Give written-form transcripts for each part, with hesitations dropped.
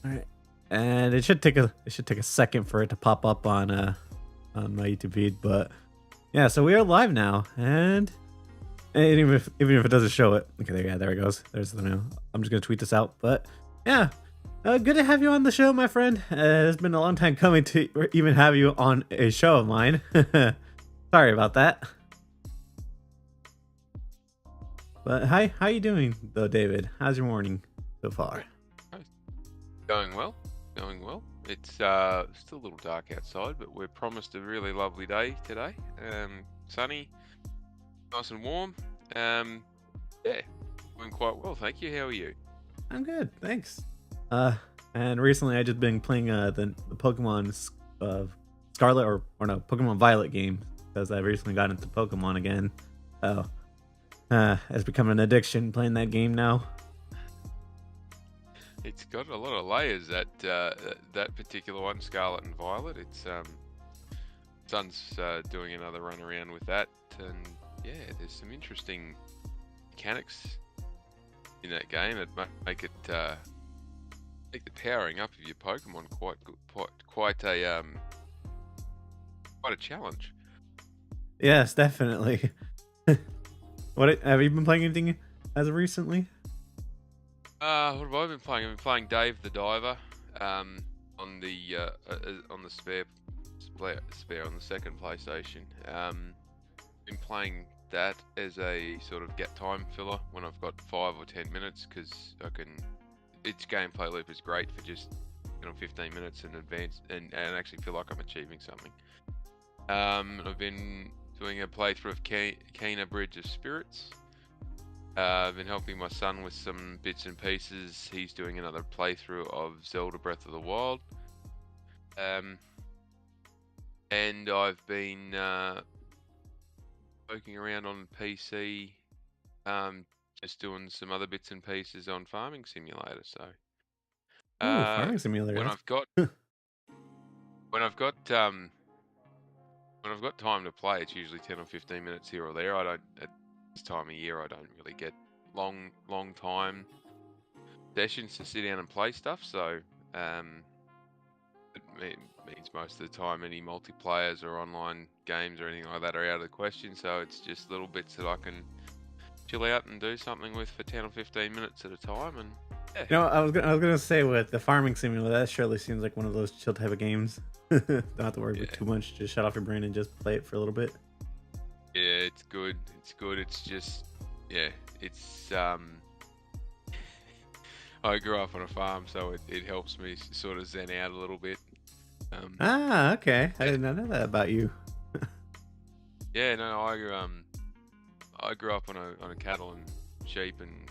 All right, and it should take a second for it to pop up on my YouTube feed, but yeah, so we are live now, and even if it doesn't show it, okay, there it goes. There's the mail. I'm just gonna tweet this out, but yeah, good to have you on the show, my friend. It's been a long time coming to even have you on a show of mine. Sorry about that. But hi, how you doing though, David? How's your morning so far? Going well, going well. It's still a little dark outside, but we're promised a really lovely day today. Sunny, nice and warm. Yeah, doing quite well, thank you. How are you? I'm good, thanks. Uh, and recently I just been playing the Pokemon Scarlet or no Pokemon Violet game because I recently got into Pokemon again. So it's become an addiction playing that game now. It's got a lot of layers, that particular one, Scarlet and Violet. It's son's doing another run around with that, and yeah, there's some interesting mechanics in that game that make the powering up of your Pokemon quite a challenge. Yes, definitely. What have you been playing anything as of recently? What have I been playing? I've been playing Dave the Diver, on the spare on the second PlayStation. Been playing that as a sort of get time filler when I've got 5 or 10 minutes, because its gameplay loop is great for just 15 minutes in advance and actually feel like I'm achieving something. I've been doing a playthrough of Kena Bridge of Spirits. I've been helping my son with some bits and pieces. He's doing another playthrough of Zelda Breath of the Wild. And I've been poking around on PC, just doing some other bits and pieces on Farming Simulator. So Ooh, Farming Simulator. when That's I've got when I've got time to play, it's usually 10 or 15 minutes here or there. At this time of year, I don't really get long time sessions to sit down and play stuff. So it means most of the time any multiplayers or online games or anything like that are out of the question. So it's just little bits that I can chill out and do something with for 10 or 15 minutes at a time. And yeah. I was gonna say with the Farming Simulator, that surely seems like one of those chill type of games. Don't have to worry about too much. Just shut off your brain and just play it for a little bit. Yeah, it's good. It's just, yeah, it's I grew up on a farm, so it helps me sort of zen out a little bit. Okay. I did not know that about you. Yeah, no, I grew up on a cattle and sheep and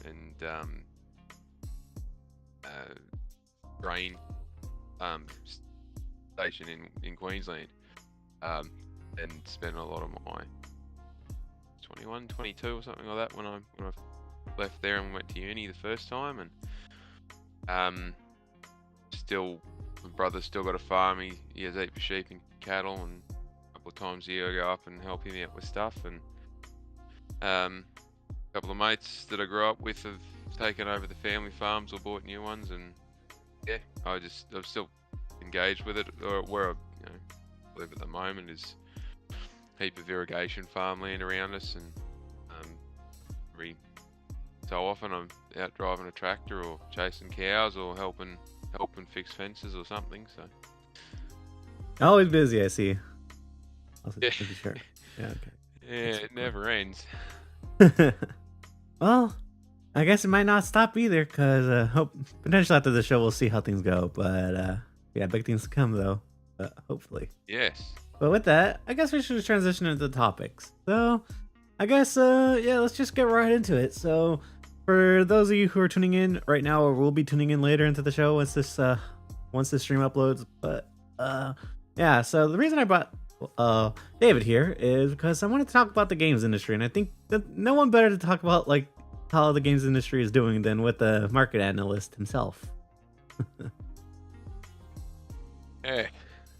grain station in Queensland, and spent a lot of my 21, 22 or something like that when I left there and went to uni the first time. And still, my brother's still got a farm. He has 8 sheep and cattle, and a couple of times a year I go up and help him out with stuff. And a couple of mates that I grew up with have taken over the family farms or bought new ones, and yeah, I'm still engaged with it. Or where I live at the moment is a heap of irrigation farmland around us, and every so often I'm out driving a tractor or chasing cows or helping fix fences or something. So Always busy, I see. yeah. Sure. Yeah, okay. Yeah, it never ends. Well, I guess it might not stop either, because potentially after the show we'll see how things go. But yeah, big things to come though. Hopefully. Yes. But with that, I guess we should transition into the topics. So, I guess yeah, let's just get right into it. So, for those of you who are tuning in right now, or will be tuning in later into the show once this stream uploads. But yeah, so the reason I brought David here is because I wanted to talk about the games industry, and I think that no one better to talk about like how the games industry is doing than with the market analyst himself. Yeah,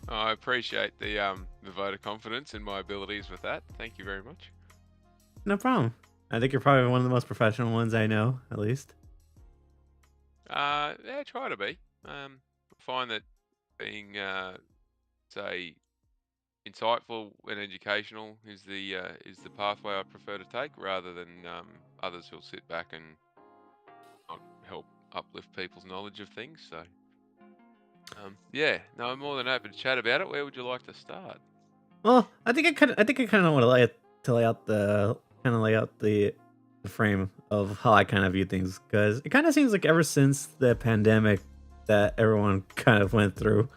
I appreciate the vote of confidence in my abilities with that. Thank you very much. No problem. I think you're probably one of the most professional ones I know, at least. Yeah, try to be. I find that being, say, insightful and educational is the pathway I prefer to take, rather than others who'll sit back and not help uplift people's knowledge of things. So, yeah, no, I'm more than happy to chat about it. Where would you like to start? Well, I think I kind of want to lay out the the frame of how I kind of view things, because it kind of seems like ever since the pandemic that everyone kind of went through,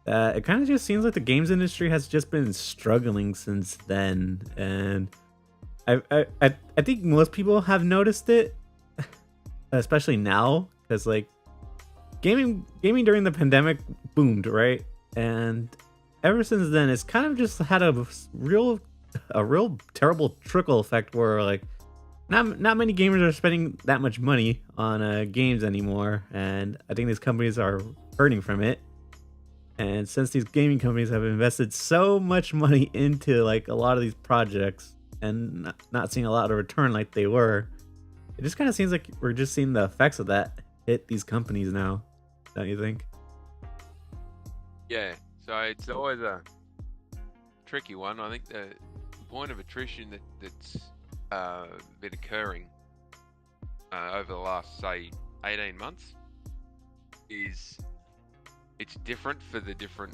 it kind of just seems like the games industry has just been struggling since then, and I think most people have noticed it, especially now, because like gaming during the pandemic boomed, right? And ever since then, it's kind of just had a real terrible trickle effect where like not many gamers are spending that much money on games anymore, and I think these companies are hurting from it. And since these gaming companies have invested so much money into like a lot of these projects and not seeing a lot of return like they were, it just kind of seems like we're just seeing the effects of that hit these companies now. Don't you think? Yeah, so it's always a tricky one. I think the point of attrition that's been occurring over the last, say, 18 months is it's different for the different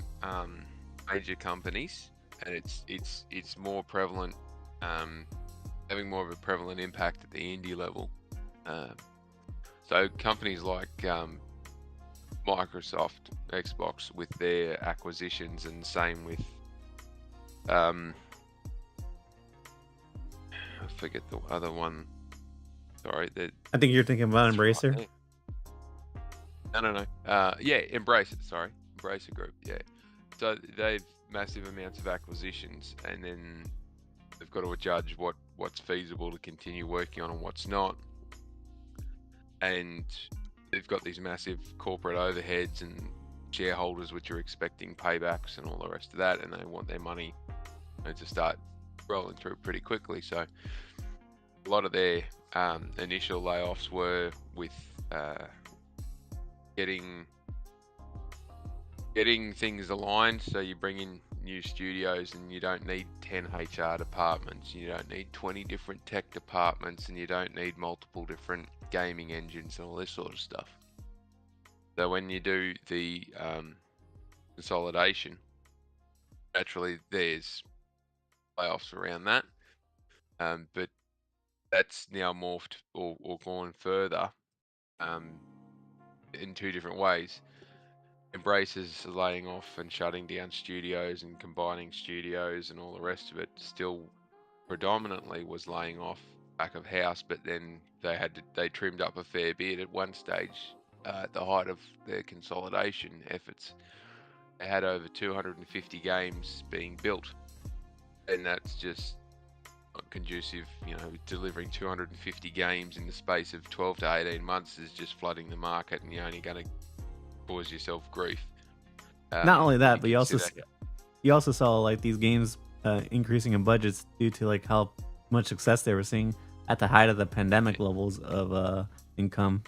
major companies, and it's more prevalent, having more of a prevalent impact at the indie level. So companies like Microsoft, Xbox with their acquisitions, and same with I forget the other one. Sorry, I think you're thinking about Embracer. Right, no. Yeah, Embracer. Sorry, Embracer Group. Yeah, so they've massive amounts of acquisitions, and then they've got to judge what's feasible to continue working on and what's not. And they've got these massive corporate overheads and shareholders which are expecting paybacks and all the rest of that, and they want their money to start rolling through pretty quickly. So a lot of their initial layoffs were with getting things aligned. So you bring in new studios and you don't need 10 HR departments, you don't need 20 different tech departments, and you don't need multiple different gaming engines and all this sort of stuff. So when you do the consolidation, naturally there's layoffs around that, but that's now morphed or gone further in two different ways. Embrace is laying off and shutting down studios and combining studios and all the rest of it. Still predominantly was laying off back of house, but then they trimmed up a fair bit at one stage. At the height of their consolidation efforts, they had over 250 games being built, and that's just not conducive. Delivering 250 games in the space of 12 to 18 months is just flooding the market, and you're only going to cause yourself grief. Not only that, but you also saw like these games increasing in budgets due to like how much success they were seeing at the height of the pandemic levels of income.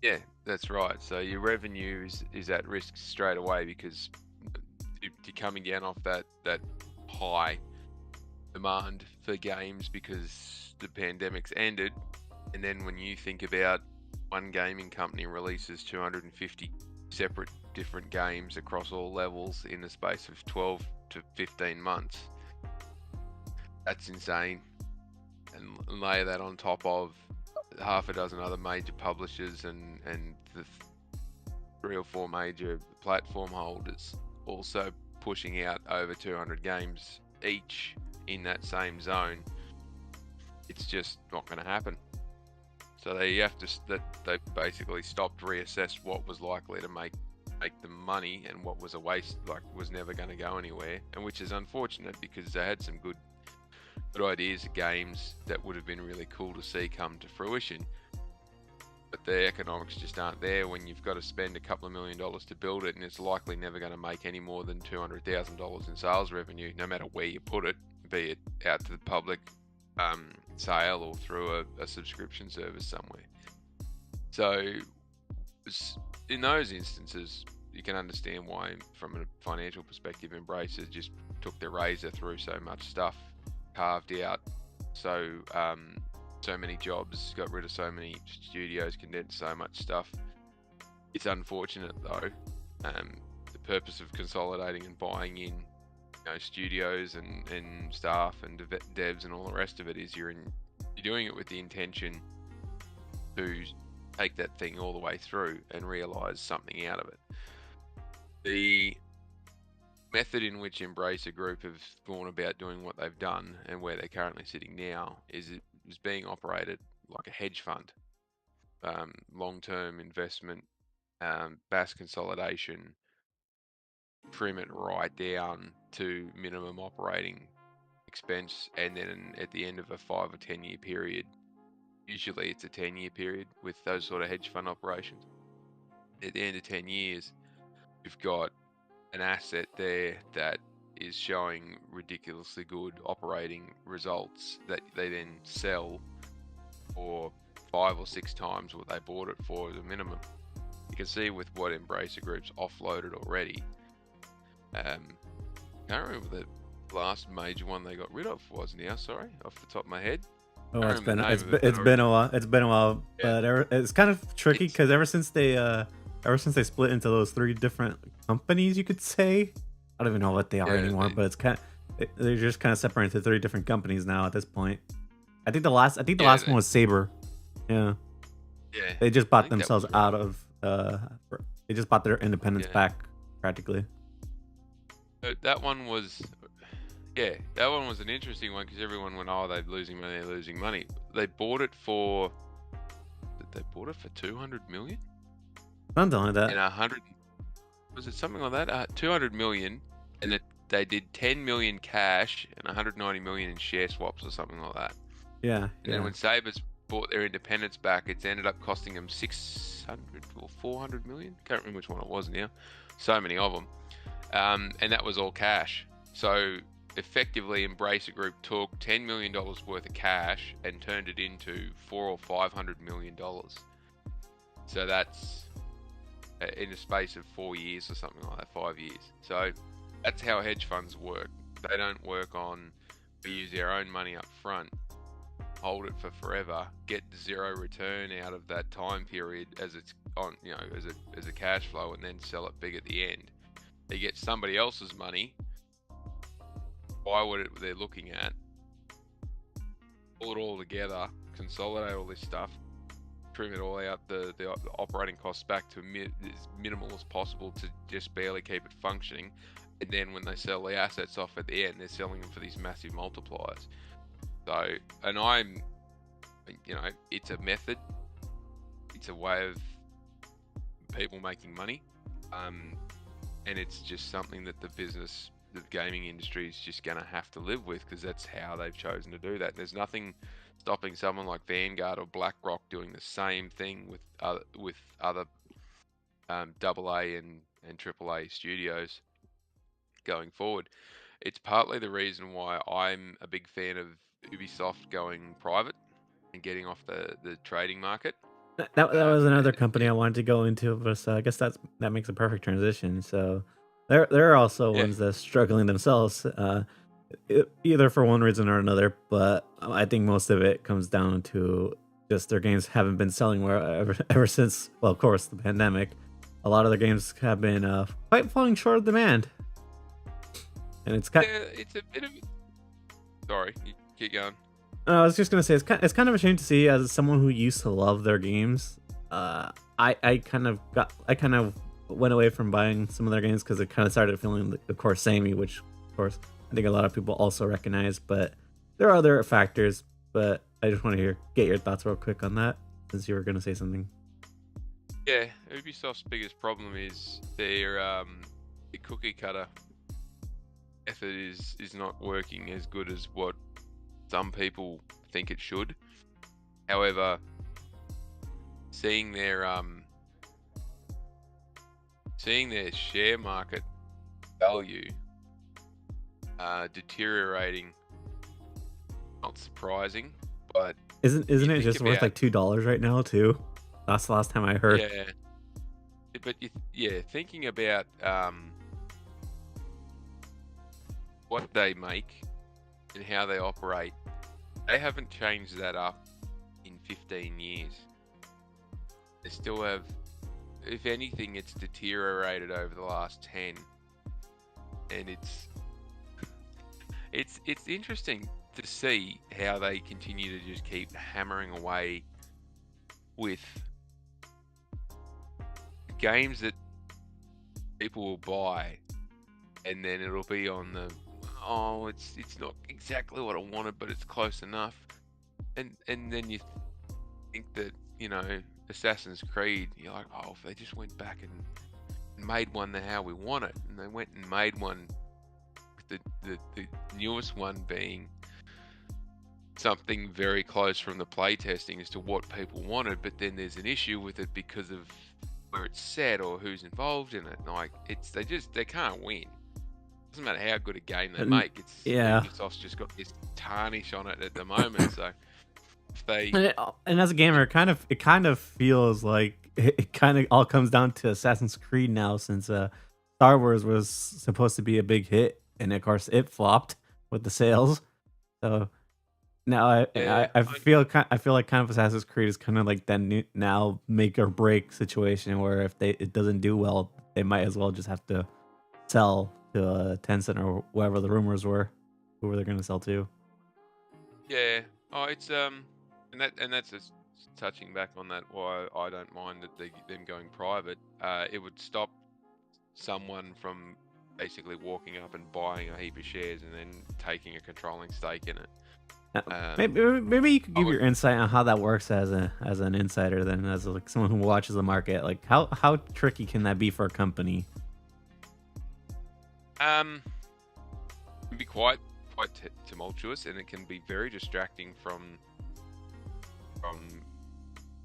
Yeah, that's right. So your revenue is at risk straight away, because you're coming down off that high demand for games because the pandemic's ended. And then when you think about one gaming company releases 250 separate different games across all levels in the space of 12 to 15 months, that's insane. And lay that on top of half a dozen other major publishers and the 3 or 4 major platform holders also pushing out over 200 games each in that same zone. It's just not going to happen. So they basically stopped, reassessed what was likely to make them money and what was a waste, like was never going to go anywhere, and which is unfortunate because they had some good ideas of games that would have been really cool to see come to fruition, but the economics just aren't there when you've got to spend a couple of $1 million to build it, and it's likely never going to make any more than $200,000 in sales revenue, no matter where you put it, be it out to the public sale or through a subscription service somewhere. So in those instances, you can understand why, from a financial perspective, Embracer just took the razor through so much stuff, carved out so many jobs, got rid of so many studios, condensed so much stuff. It's unfortunate though. The purpose of consolidating and buying in, studios and staff and devs and all the rest of it is you're doing it with the intention to take that thing all the way through and realize something out of it. The method in which Embracer Group have gone about doing what they've done and where they're currently sitting now is being operated like a hedge fund. Long-term investment, mass consolidation, trim it right down to minimum operating expense, and then at the end of a 5 or 10 year period, usually it's a 10-year period with those sort of hedge fund operations. At the end of 10 years, you've got an asset there that is showing ridiculously good operating results that they then sell for 5 or 6 times what they bought it for as a minimum. You can see with what Embracer Group's offloaded already. Can't remember the last major one they got rid of was now. Sorry, off the top of my head. Oh, it's been a while. It's been a while, yeah. But it's kind of tricky because ever since they split into those 3 different companies, you could say. I don't even know what they are anymore, but it's they're just kind of separated into 3 different companies now at this point. I think the last one was Saber. Yeah. Yeah. They just bought themselves out of. They just bought their independence back, practically. That one was an interesting one because everyone went, "Oh, they're losing money." They bought it for. They bought it for 200 million. Something like that. And 100. Was it something like that? 200 million, and they did 10 million cash and 190 million in share swaps or something like that. Yeah. And then when Sabres bought their independence back, it's ended up costing them 600 or 400 million. Can't remember which one it was now. So many of them. And that was all cash. So effectively, Embracer Group took $10 million worth of cash and turned it into $400 or $500 million. So that's in the space of 4 years or something like that, 5 years. So that's how hedge funds work. They don't work on, we use our own money up front, hold it for forever, get zero return out of that time period as it's on, as a cash flow, and then sell it big at the end. They get somebody else's money, buy what they're looking at, pull it all together, consolidate all this stuff, trim it all out, the operating costs back to as minimal as possible to just barely keep it functioning. And then when they sell the assets off at the end, they're selling them for these massive multipliers. So, and it's a method. It's a way of people making money. And it's just something that the gaming industry is just going to have to live with because that's how they've chosen to do that. There's nothing stopping someone like Vanguard or BlackRock doing the same thing with other AA and AAA studios going forward. It's partly the reason why I'm a big fan of Ubisoft going private and getting off the trading market. That was another company I wanted to go into, but I guess that makes a perfect transition. So they're also ones that are struggling themselves, either for one reason or another. But I think most of it comes down to just their games haven't been selling well ever since. Well, of course, the pandemic. A lot of their games have been quite falling short of demand, and it's a bit of. Sorry, you keep going. I was just gonna say it's kind of a shame to see, as someone who used to love their games. I kind of went away from buying some of their games because it kind of started feeling, of course, samey, which of course I think a lot of people also recognize. But there are other factors. But I just want to get your thoughts real quick on that, since you were gonna say something. Yeah, Ubisoft's biggest problem is their cookie cutter method is not working as good as what some people think it should. However, seeing their share market value deteriorating, not surprising, but isn't it just worth like $2 right now too? That's the last time I heard. but yeah, thinking about what they make and how they operate, they haven't changed that up in 15 years. They still have, if anything, it's deteriorated over the last 10, and it's interesting to see how they continue to just keep hammering away with games that people will buy, and then it'll be on the, oh, it's not exactly what I wanted, but it's close enough, and then you think that, you know, Assassin's Creed, you're like, oh, if they just went back and made one how we want it, and they went and made one with the newest one being something very close from the playtesting as to what people wanted, but then there's an issue with it because of where it's set or who's involved in it. Like, they can't win. Doesn't matter how good a game they make. It's yeah. Ubisoft's just got this tarnish on it at the moment. So if they and as a gamer, it kind of feels like it kind of all comes down to Assassin's Creed now, since Star Wars was supposed to be a big hit, and of course it flopped with the sales. So now I feel like kind of Assassin's Creed is kind of like that now make or break situation, where if it doesn't do well, they might as well just have to sell to Tencent or whoever the rumors were, who they're going to sell to. Yeah. Oh, it's and that's just touching back on that. Why I don't mind that them going private. It would stop someone from basically walking up and buying a heap of shares and then taking a controlling stake in it. Maybe you could give your insight on how that works as an insider, then, as like someone who watches the market. Like, how tricky can that be for a company? It can be quite tumultuous, and it can be very distracting from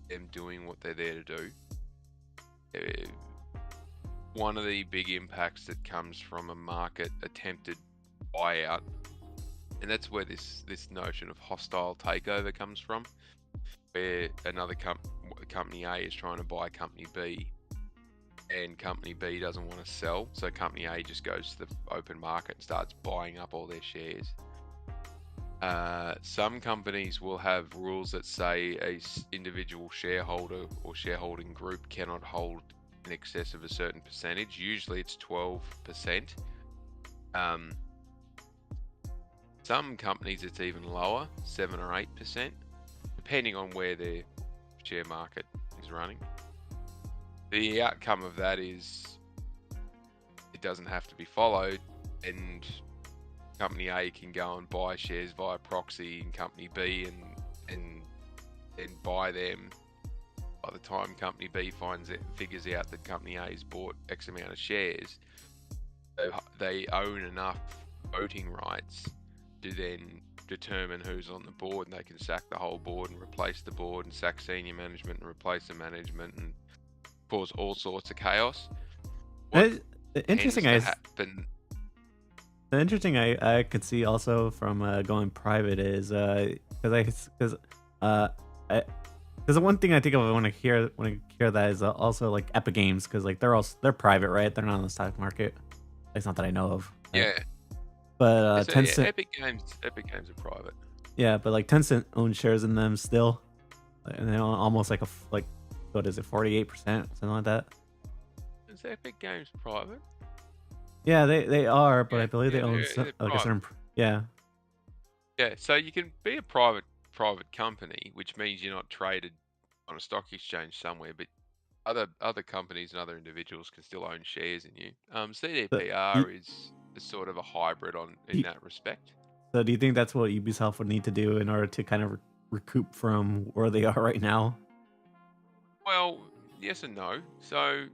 them doing what they're there to do. One of the big impacts that comes from a market attempted buyout, and that's where this notion of hostile takeover comes from, where another company A is trying to buy company B, and company B doesn't want to sell, so company A just goes to the open market and starts buying up all their shares. Some companies will have rules that say a individual shareholder or shareholding group cannot hold in excess of a certain percentage. Usually it's 12%. Some companies it's even lower, 7 or 8%, depending on where their share market is running. The outcome of that is it doesn't have to be followed, and company A can go and buy shares via proxy in company B and buy them. By the time company B figures out that company A has bought X amount of shares, they own enough voting rights to then determine who's on the board, and they can sack the whole board and replace the board and sack senior management and replace the management and cause all sorts of chaos. The interesting I could see also from going private is because the one thing I think of when I hear that is also like Epic Games, because like they're private, right? They're not on the stock market. It's not that I know of. Right? Yeah. But Tencent, yeah, Epic Games are private. Yeah, but like Tencent owns shares in them still, and they own almost like what is it, 48%, something like that. Is Epic Games private? Yeah, they are, but Yeah, I believe they own they're like a certain. Yeah. Yeah, so you can be a private company, which means you're not traded on a stock exchange somewhere, but other companies and other individuals can still own shares in you. CDPR is sort of a hybrid in that respect. So do you think that's what Ubisoft would need to do in order to kind of recoup from where they are right now? Well, yes and no. So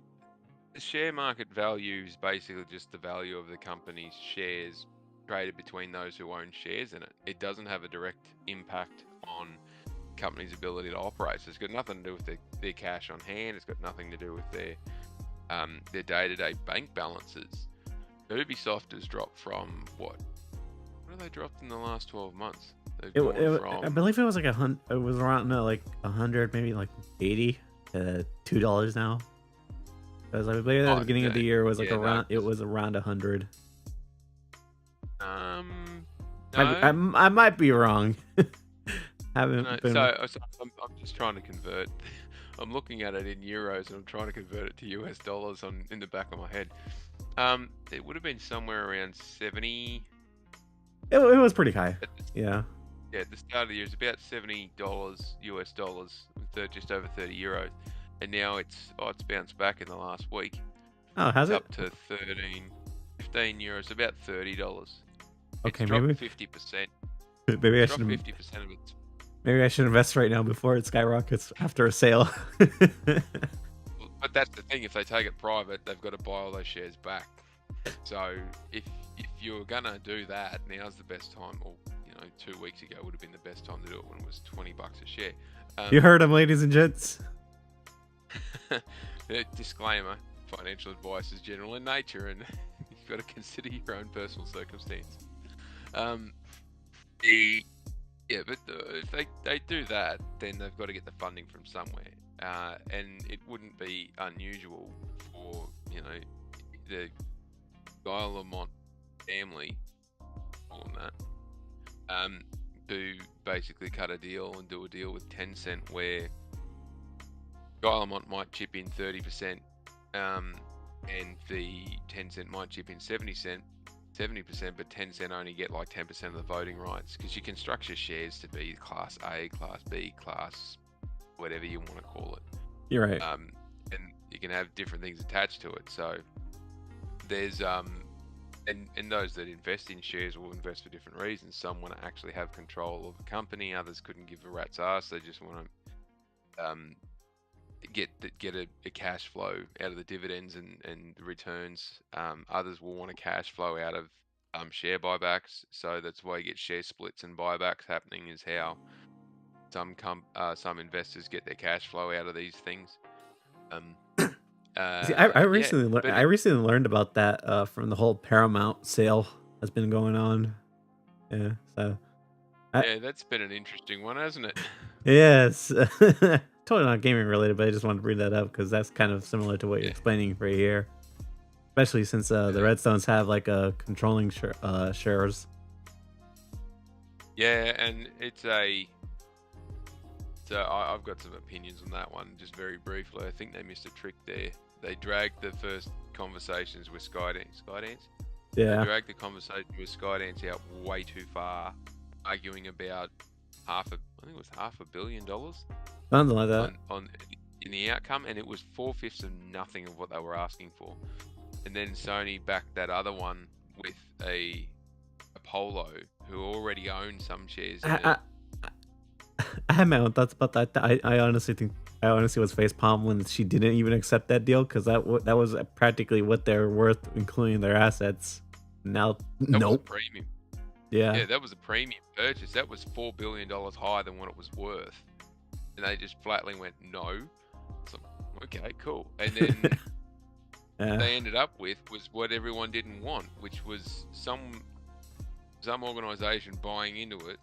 the share market value is basically just the value of the company's shares traded between those who own shares in it. It doesn't have a direct impact on the company's ability to operate. So it's got nothing to do with their cash on hand. It's got nothing to do with their day-to-day bank balances. Ubisoft has dropped from what have they dropped in the last 12 months? I believe it was like it was around like 100, maybe like 80 to $2 now. Because I believe at the Oh, beginning of the year it was like yeah, no, around. It was around 100. no, I might be wrong. no. Haven't been. So I'm just trying to convert. I'm looking at it in euros and I'm trying to convert it to US dollars on in the back of my head. It would have been somewhere around 70. It was pretty high. At the, Yeah. yeah, at the start of the year, it's about $70 US dollars, just over 30 euros, and now it's bounced back in the last week. Oh, has It's it? up to 15 euros, about $30. Okay, It's dropped maybe 50%. maybe I It's dropped should 50% of it. maybe I should invest right now before it skyrockets after a sale. But that's the thing. If they take it private, they've got to buy all those shares back. So if you're gonna do that, now's the best time. Or 2 weeks ago would have been the best time to do it when it was $20 a share. You heard him, ladies and gents. Disclaimer: financial advice is general in nature, and you've got to consider your own personal circumstance. Yeah, but if they do that, then they've got to get the funding from somewhere, and it wouldn't be unusual for the Guy Lamont family on that to basically cut a deal and do a deal with Tencent where Guy Lamont might chip in 30%, and the Tencent might chip in 70%, but Tencent only get like 10% of the voting rights, because you can structure shares to be Class A, Class B, Class whatever you want to call it. You're right. And you can have different things attached to it. So there's and those that invest in shares will invest for different reasons. Some want to actually have control of the company. Others couldn't give a rat's ass. They just want to get a cash flow out of the dividends and the returns. Others will want a cash flow out of share buybacks. So that's why you get share splits and buybacks happening, is how some investors get their cash flow out of these things. See, I recently but I recently learned about that from the whole Paramount sale that's been going on. Yeah, so yeah, that's been an interesting one, hasn't it? yes, totally not gaming related, but I just wanted to bring that up because that's kind of similar to what you're Yeah. explaining right here, especially since the Redstones have like a controlling shares. Yeah, and I've got some opinions on that one, just very briefly. I think they missed a trick there. They dragged the first conversations with Skydance. They Yeah, dragged the conversation with Skydance out way too far, arguing about I think it was $500 million something like that. in the outcome, and it was 4/5 of nothing of what they were asking for. And then Sony backed that other one with a Apollo, who already owned some shares in it. I have my own thoughts about that. I honestly was facepalm when she didn't even accept that deal, because that was practically what they're worth, including their assets. Now, That was a nope. premium. Yeah. Yeah, that was a premium purchase. That was $4 billion higher than what it was worth. And they just flatly went, no. So, okay, cool. And then they ended up with was what everyone didn't want, which was some organization buying into it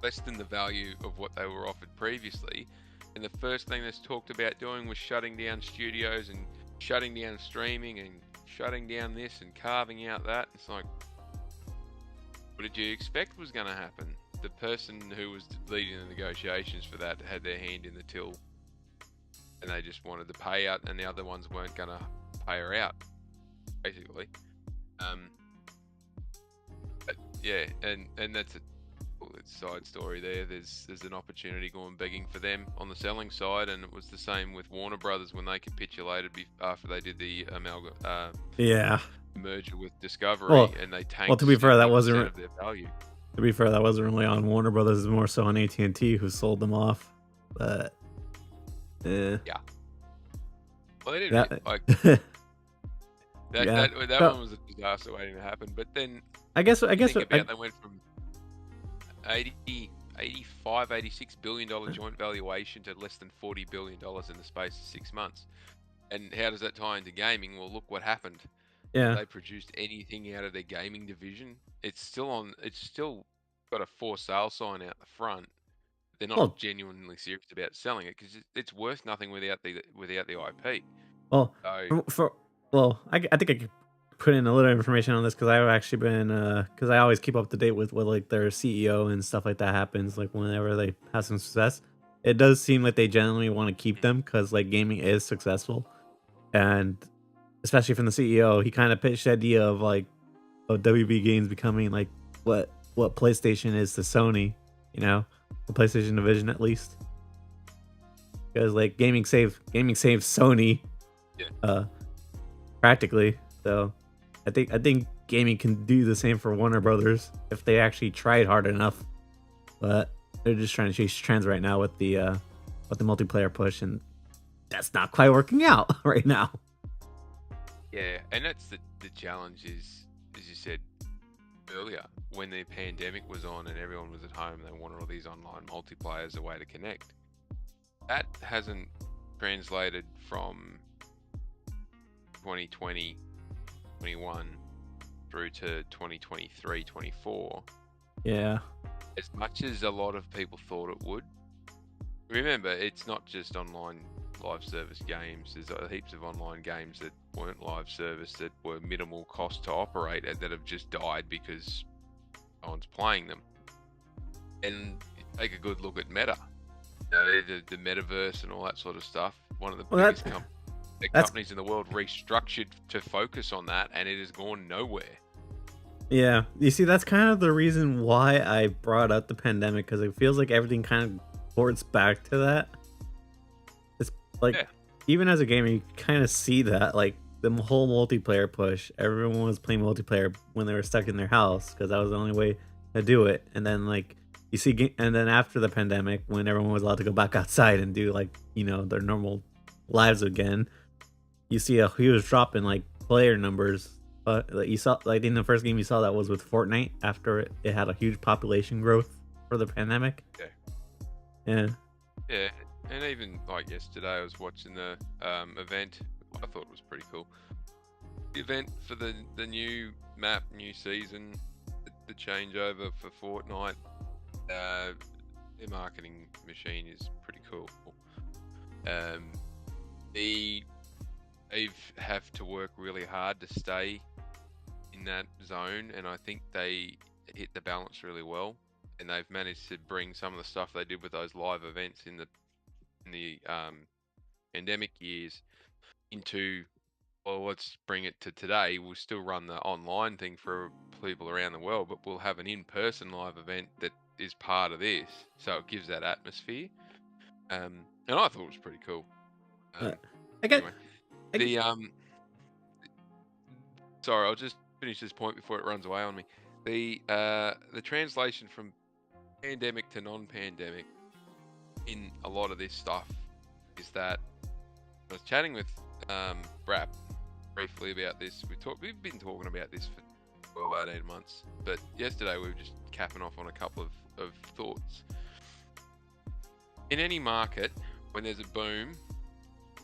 less than the value of what they were offered previously. And the first thing that's talked about doing was shutting down studios and shutting down streaming and shutting down this and carving out that. It's like, what did you expect was going to happen? The person who was leading the negotiations for that had their hand in the till, and they just wanted the payout, and the other ones weren't going to pay her out, basically. But yeah, and that's a side story there. There's an opportunity going begging for them on the selling side, and it was the same with Warner Brothers when they capitulated after they did the merger with Discovery, and they tanked. Well, to be fair, that 70% wasn't of their value. To be fair, that wasn't really on Warner Brothers. It was more so on AT&T, who sold them off. But yeah, well, they didn't that one was a disaster waiting to happen. But then I guess they went from 86 billion dollar joint valuation to less than $40 billion in the space of 6 months. And how does that tie into gaming? Well, look what happened. Yeah. If they produced anything out of their gaming division, it's still got a for sale sign out the front. They're not genuinely serious about selling it, because it's worth nothing without the IP. Well, So for well, I think I could put in a little information on this because I've actually been because I always keep up to date with what like their CEO and stuff like that happens like whenever they have some success. It does seem like they genuinely want to keep them because like gaming is successful, and especially from the CEO, he kind of pitched the idea of WB Games becoming like what PlayStation is to Sony, you know, the PlayStation division at least, because like gaming saves Sony yeah, uh practically. So I think gaming can do the same for Warner Brothers if they actually tried hard enough. But they're just trying to chase trends right now with the multiplayer push, and that's not quite working out right now. yeah, and that's the challenge is, as you said earlier, when the pandemic was on and everyone was at home, they wanted all these online multiplayer as a way to connect. That hasn't translated from 2020, 21 through to 2023, 24 Yeah, as much as a lot of people thought it would. Remember, it's not just online live service games. There's heaps of online games that weren't live service that were minimal cost to operate and that have just died because no one's playing them. And take a good look at Meta, you know, the metaverse and all that sort of stuff. One of the well biggest that's companies in the world restructured to focus on that, and it has gone nowhere. yeah. You see, that's kind of the reason why I brought up the pandemic because it feels like everything kind of ports back to that. It's like Yeah, even as a gamer, you kind of see that like the whole multiplayer push. Everyone was playing multiplayer when they were stuck in their house because that was the only way to do it. And then like you see, and then after the pandemic, when everyone was allowed to go back outside and do like their normal lives again, you see a huge drop in like player numbers. But like you saw, like in the first game you saw that was with Fortnite after it had a huge population growth for the pandemic. yeah, Yeah, yeah. And even like yesterday, I was watching the event. I thought it was pretty cool. The event for the new map, new season, the changeover for Fortnite. Their marketing machine is pretty cool. Um, they have to work really hard to stay in that zone, and I think they hit the balance really well. And they've managed to bring some of the stuff they did with those live events in the pandemic years into, well, let's bring it to today. We'll still run the online thing for people around the world, but we'll have an in-person live event that is part of this, so it gives that atmosphere. And I thought it was pretty cool. uh, Um, I get, anyway, I get, the sorry, I'll just finish this point before it runs away on me. The translation from pandemic to non-pandemic in a lot of this stuff is that I was chatting with Brap briefly about this. We've been talking about this for 12, 18 months, but yesterday we were just capping off on a couple of thoughts. In any market, when there's a boom,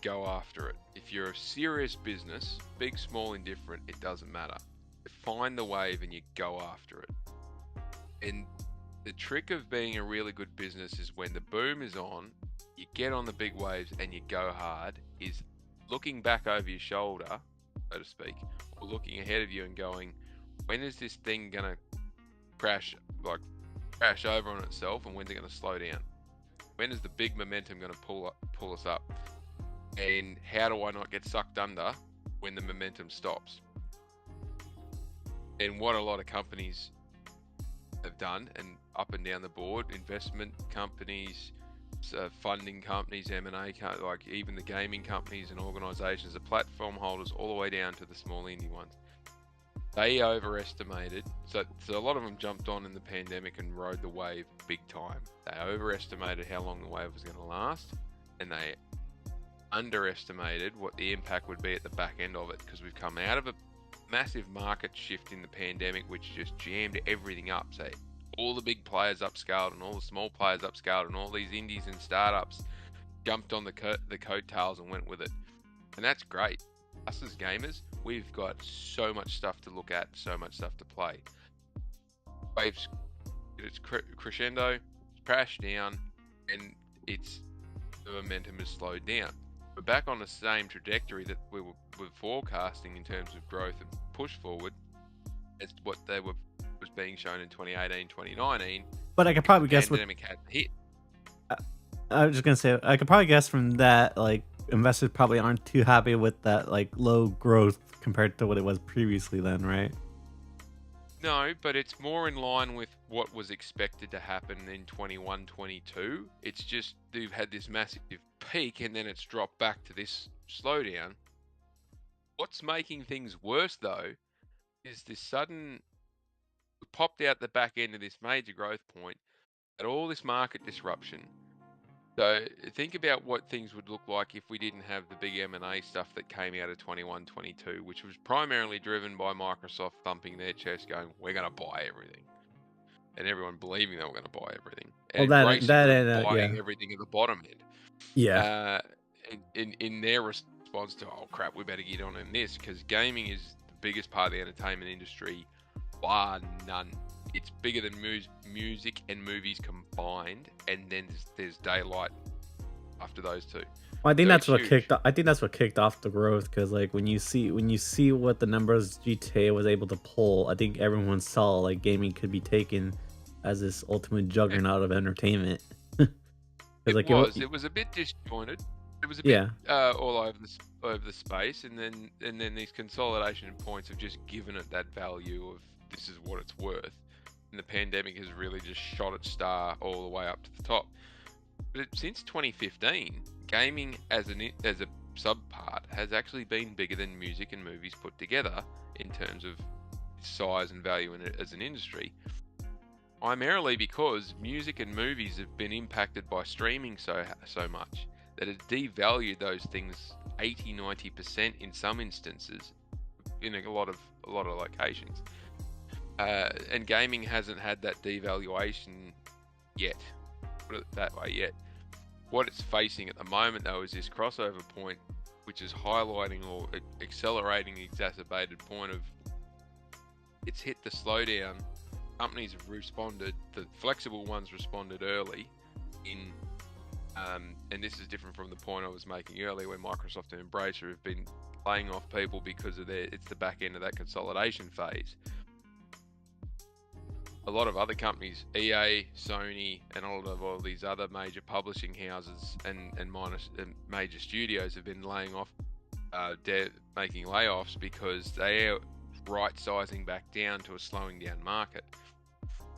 go after it. If you're a serious business, big, small, indifferent, it doesn't matter. You find the wave and you go after it. And the trick of being a really good business is when the boom is on, you get on the big waves and you go hard, is looking back over your shoulder, so to speak, or looking ahead of you and going, when is this thing gonna crash over on itself, and when's it gonna slow down? When is the big momentum gonna pull us up? And how do I not get sucked under when the momentum stops? And what a lot of companies have done, and up and down the board, investment companies, funding companies, M&A, like even the gaming companies and organizations, the platform holders, all the way down to the small indie ones, they overestimated. So a lot of them jumped on in the pandemic and rode the wave big time. They overestimated how long the wave was going to last, and they underestimated what the impact would be at the back end of it, because we've come out of a massive market shift in the pandemic, which just jammed everything up. So all the big players upscaled and all the small players upscaled, and all these indies and startups jumped on the coattails and went with it. And that's great. Us as gamers, we've got so much stuff to look at, so much stuff to play. Waves, it's crescendo, it's crashed down, and the momentum has slowed down. we're back on the same trajectory that we were forecasting in terms of growth and push forward as what was being shown in 2018, 2019. But I could probably guess what pandemic hadn't hit. I was just gonna say. I could probably guess from that, like investors probably aren't too happy with that like low growth compared to what it was previously. Then, right? No, but it's more in line with what was expected to happen in 21, 22. It's just they've had this massive peak and then it's dropped back to this slowdown. What's making things worse though is this sudden we popped out the back end of this major growth point at all this market disruption. So think about what things would look like if we didn't have the big M&A stuff that came out of 21, 22, which was primarily driven by Microsoft thumping their chest going, we're going to buy everything. And everyone believing they were going to buy everything. And buying everything at the bottom end. Yeah. In their response to, oh crap, we better get on in this, because gaming is the biggest part of the entertainment industry, bar none. It's bigger than music and movies combined, and then there's daylight after those two. Well, I think that's what kicked off the growth, because like when you see what the numbers GTA was able to pull, I think everyone saw like gaming could be taken as this ultimate juggernaut of entertainment. It was a bit disjointed. It was a bit all over the space, and then these consolidation points have just given it that value of this is what it's worth. And the pandemic has really just shot its star all the way up to the top. But since 2015, gaming as a subpart has actually been bigger than music and movies put together in terms of size and value in it as an industry. Primarily because music and movies have been impacted by streaming so much that it devalued those things 80-90% in some instances in a lot of locations. And gaming hasn't had that devaluation yet. Put it that way yet. What it's facing at the moment though is this crossover point, which is highlighting or accelerating the exacerbated point of it's hit the slowdown. Companies have responded. The flexible ones responded early in, and this is different from the point I was making earlier, where Microsoft and Embracer have been laying off people because of it's the back end of that consolidation phase. A lot of other companies, EA, Sony, and a lot of all these other major publishing houses and major studios have been laying off, making layoffs because they are right-sizing back down to a slowing down market.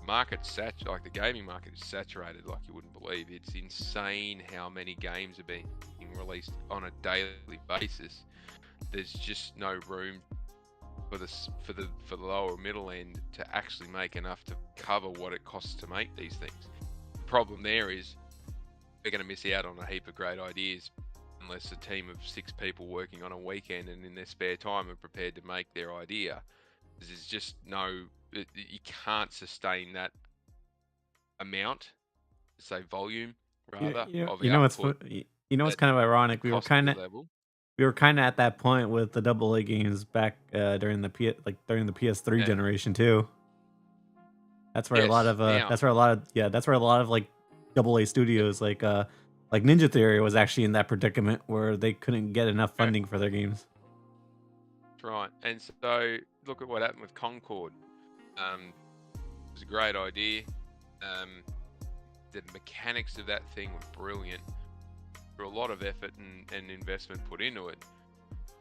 Like the gaming market is saturated like you wouldn't believe. It's insane how many games are being released on a daily basis. There's just no room for the lower middle end to actually make enough to cover what it costs to make these things. The problem there is we're going to miss out on a heap of great ideas unless a team of 6 people working on a weekend and in their spare time are prepared to make their idea. There's just you can't sustain that amount, say volume rather. What's kind of ironic? We were kind of at that point with the AA games back during the PS3 generation too. That's where a lot of like AA studios like Ninja Theory was actually in that predicament where they couldn't get enough funding for their games. That's right. And so look at what happened with Concord. It was a great idea. The mechanics of that thing were brilliant. There were a lot of effort and investment put into it,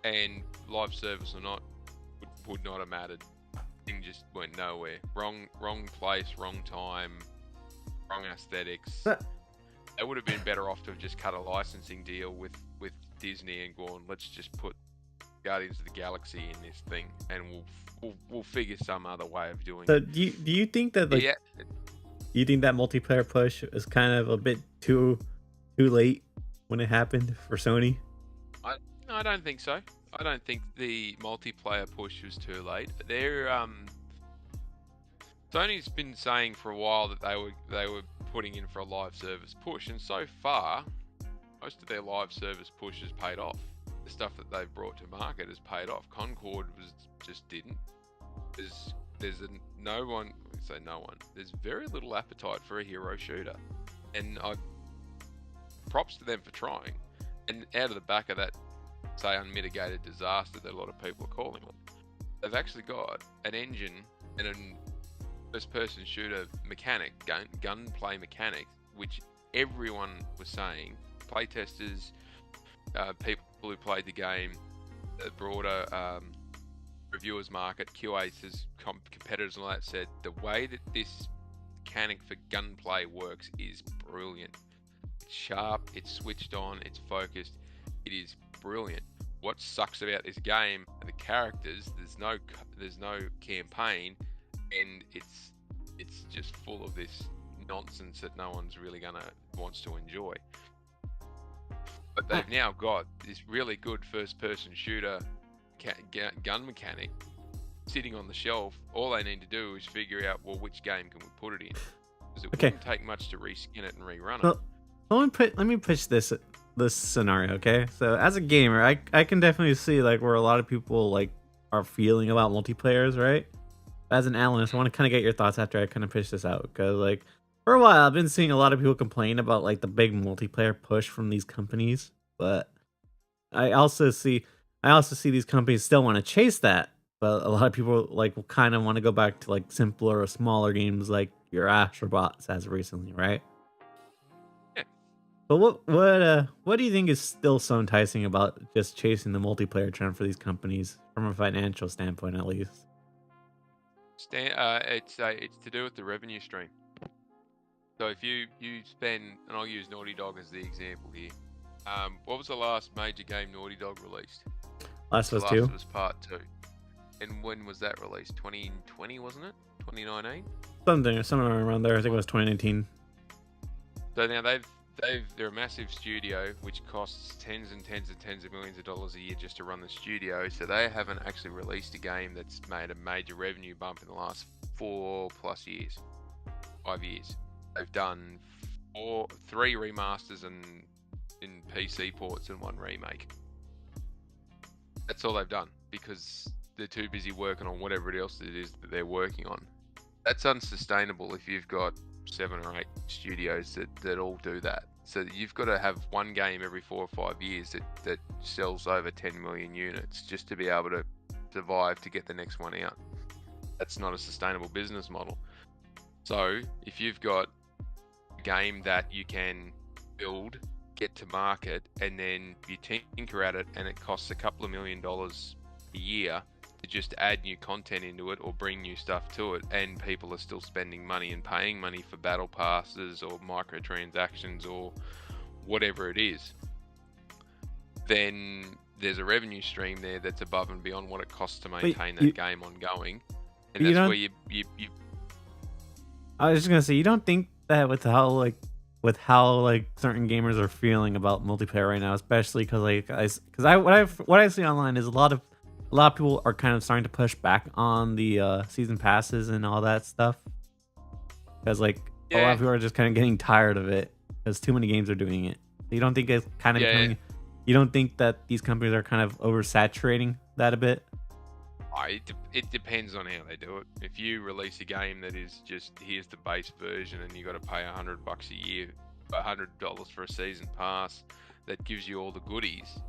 and live service or not would not have mattered. Thing just went nowhere. Wrong place, wrong time, wrong aesthetics. They would have been better off to have just cut a licensing deal with Disney and gone, let's just put Guardians of the Galaxy in this thing, and we'll figure some other way of doing it. So do you think that do you think that multiplayer push is kind of a bit too late when it happened for Sony? I don't think so. I don't think the multiplayer push was too late. Sony's been saying for a while that they were putting in for a live service push, and so far most of their live service push has paid off. The stuff that they've brought to market has paid off. Concord just didn't. There's very little appetite for a hero shooter, and props to them for trying. And out of the back of that, say, unmitigated disaster that a lot of people are calling it, they've actually got an engine and a first-person shooter mechanic, gunplay mechanic, which everyone was saying, playtesters, people who played the game, the broader reviewers market, QAs, competitors and all that said, the way that this mechanic for gunplay works is brilliant. It's sharp, it's switched on, it's focused, it is brilliant. What sucks about this game are the characters. There's no campaign, and it's just full of this nonsense that no one's really wants to enjoy. But they've now got this really good first-person shooter gun mechanic sitting on the shelf. All they need to do is figure out, well, which game can we put it in? Because it wouldn't take much to reskin it and rerun it. Let me pitch this scenario, okay? So as a gamer, I can definitely see like where a lot of people like are feeling about multiplayers, right? As an analyst, I want to kind of get your thoughts after I kind of pitch this out, because like for a while I've been seeing a lot of people complain about like the big multiplayer push from these companies, but I also see these companies still want to chase that, but a lot of people like will kind of want to go back to like simpler or smaller games like your Astrobots as recently, right? But what do you think is still so enticing about just chasing the multiplayer trend for these companies from a financial standpoint, at least? It's to do with the revenue stream. So if you spend, and I'll use Naughty Dog as the example here. What was the last major game Naughty Dog released? Last of Us 2. Last of Us Part 2. And when was that released? 2020, wasn't it? 2019? Somewhere around there. I think it was 2019. So now they're a massive studio which costs tens and tens and tens of millions of dollars a year just to run the studio. So they haven't actually released a game that's made a major revenue bump in the last 4+ years, 5 years. They've done 3 remasters and in PC ports and 1 remake. That's all they've done because they're too busy working on whatever else it is that they're working on. That's unsustainable if you've got 7 or 8 studios that all do that. So you've got to have one game every 4 or 5 years that sells over 10 million units just to be able to survive to get the next one out. That's not a sustainable business model. So if you've got a game that you can build, get to market, and then you tinker at it and it costs a couple of $1 million a year to just add new content into it or bring new stuff to it, and people are still spending money and paying money for battle passes or microtransactions or whatever it is, then there's a revenue stream there that's above and beyond what it costs to maintain that game ongoing. And that's where you I was just gonna say, you don't think that with how certain gamers are feeling about multiplayer right now, especially because what I see online is a lot of people are kind of starting to push back on the season passes and all that stuff, because a lot of people are just kind of getting tired of it because too many games are doing it. You don't think it's kind of becoming, you don't think that these companies are kind of oversaturating that a bit? It depends on how they do it. If you release a game that is just, here's the base version and you got to pay $100 a year, $100 for a season pass that gives you all the goodies,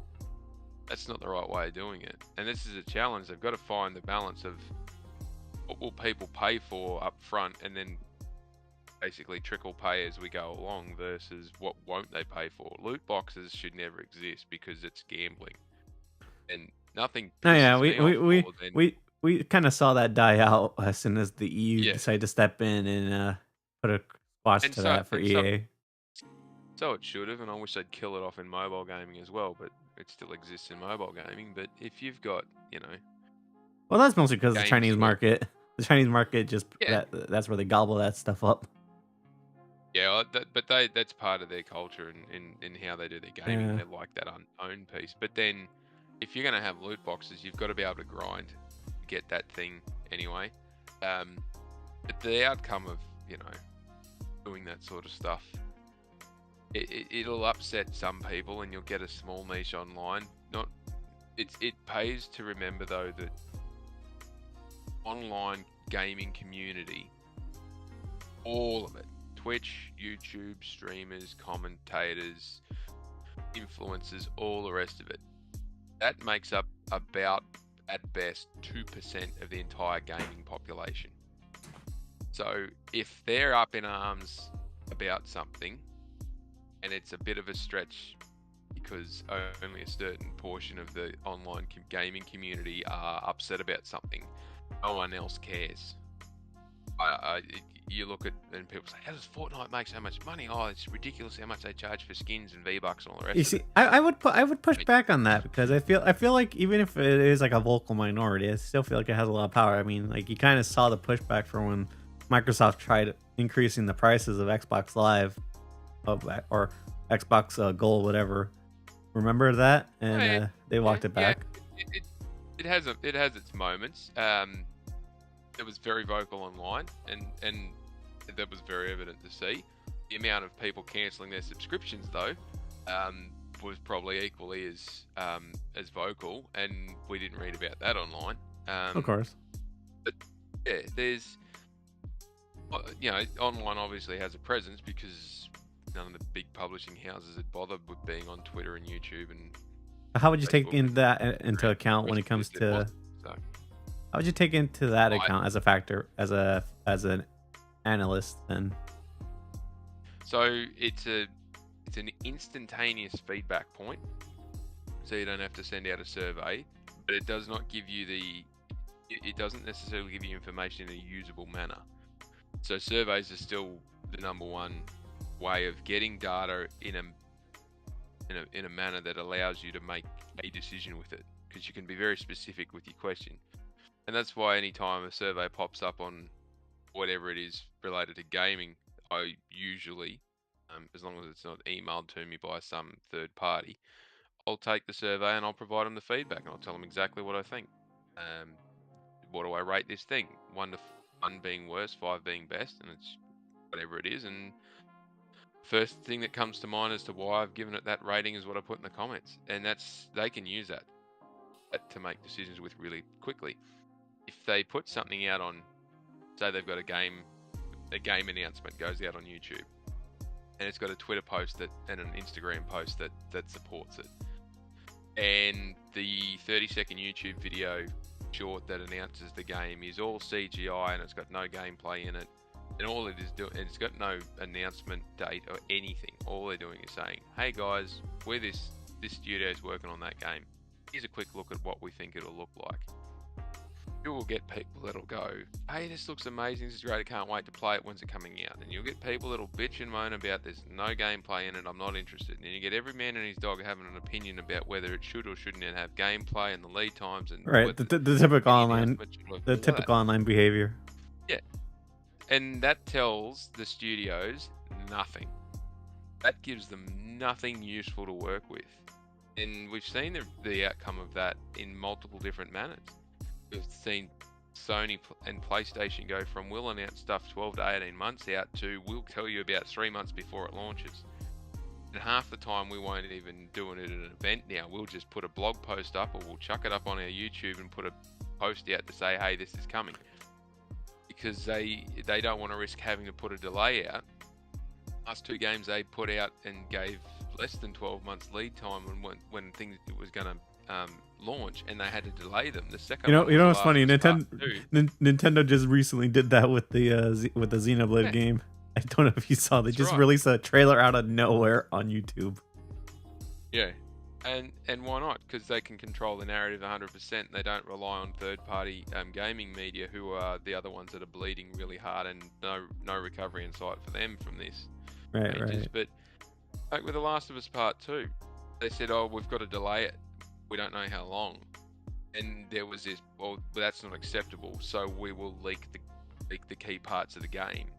that's not the right way of doing it. And this is a challenge. They've got to find the balance of what will people pay for up front and then basically trickle pay as we go along versus what won't they pay for. Loot boxes should never exist because it's gambling. And nothing. Oh yeah, we kind of saw that die out as soon as the EU decided to step in and put a squash to that for EA. So it should have, and I wish they'd kill it off in mobile gaming as well, but it still exists in mobile gaming. But if you've got, well, that's mostly because the Chinese market just that's where they gobble that stuff up. Yeah, but that's part of their culture in how they do their gaming. They like that own piece. But then, if you're going to have loot boxes, you've got to be able to grind to get that thing anyway. But the outcome of doing that sort of stuff, it'll upset some people, and you'll get a small niche online. It pays to remember though that online gaming community, all of it, Twitch, YouTube, streamers, commentators, influencers, all the rest of it. That makes up about, at best, 2% of the entire gaming population. So if they're up in arms about something, and it's a bit of a stretch because only a certain portion of the online gaming community are upset about something, no one else cares. You look at and people say, "How does Fortnite make so much money? Oh, it's ridiculous how much they charge for skins and V-Bucks and all the rest You of see, it." I would push back on that because I feel like even if it is like a vocal minority, I still feel like it has a lot of power. I mean, like you kind of saw the pushback for when Microsoft tried increasing the prices of Xbox Live, or Xbox Gold, whatever. Remember that? And they walked it back. It has its moments. It was very vocal online, and that was very evident to see. The amount of people cancelling their subscriptions, though, was probably equally as vocal, and we didn't read about that online. Of course. But yeah, there's, online obviously has a presence because none of the big publishing houses had bothered with being on Twitter and YouTube and. How would you take into account when it comes to? How would you take into that account as a factor, as an analyst then? So it's an instantaneous feedback point. So you don't have to send out a survey, but it does not give you it doesn't necessarily give you information in a usable manner. So surveys are still the number one way of getting data in a manner that allows you to make a decision with it, because you can be very specific with your question. And that's why anytime a survey pops up on whatever it is related to gaming, I usually, as long as it's not emailed to me by some third party, I'll take the survey and I'll provide them the feedback and I'll tell them exactly what I think. What do I rate this thing? 1 being worst, 5 being best, and it's whatever it is. And first thing that comes to mind as to why I've given it that rating is what I put in the comments, and they can use that to make decisions with really quickly. If they put something out on, say they've got a game announcement goes out on YouTube, and it's got a Twitter post and an Instagram post that supports it, and the 30-second YouTube video short that announces the game is all CGI and it's got no gameplay in it, and all it is doing, and it's got no announcement date or anything. All they're doing is saying, "Hey guys, we're this studio's working on that game. Here's a quick look at what we think it'll look like." You will get people that'll go, "Hey, this looks amazing, this is great, I can't wait to play it, when's it coming out?" And you'll get people that'll bitch and moan about there's no gameplay in it, I'm not interested. And you get every man and his dog having an opinion about whether it should or shouldn't have gameplay and the lead times and right, the typical online behavior. Yeah, and that tells the studios nothing. That gives them nothing useful to work with, and we've seen the outcome of that in multiple different manners. We've seen Sony and PlayStation go from we'll announce stuff 12 to 18 months out to we'll tell you about 3 months before it launches. And half the time we won't even do it at an event now. We'll just put a blog post up, or we'll chuck it up on our YouTube and put a post out to say, "Hey, this is coming." Because they don't want to risk having to put a delay out. Last 2 games they put out and gave less than 12 months lead time when things it was going to launch, and they had to delay them. The second, you know what's funny? Nintendo just recently did that with the Xenoblade game. I don't know if you saw. They just released a trailer out of nowhere on YouTube. Yeah, and why not? Because they can control the narrative 100%. They don't rely on third-party gaming media, who are the other ones that are bleeding really hard, and no recovery in sight for them from this. Right. But like with The Last of Us Part 2, they said, "Oh, we've got to delay it. We don't know how long." And there was this, "Well, that's not acceptable, so we will leak the key parts of the game,"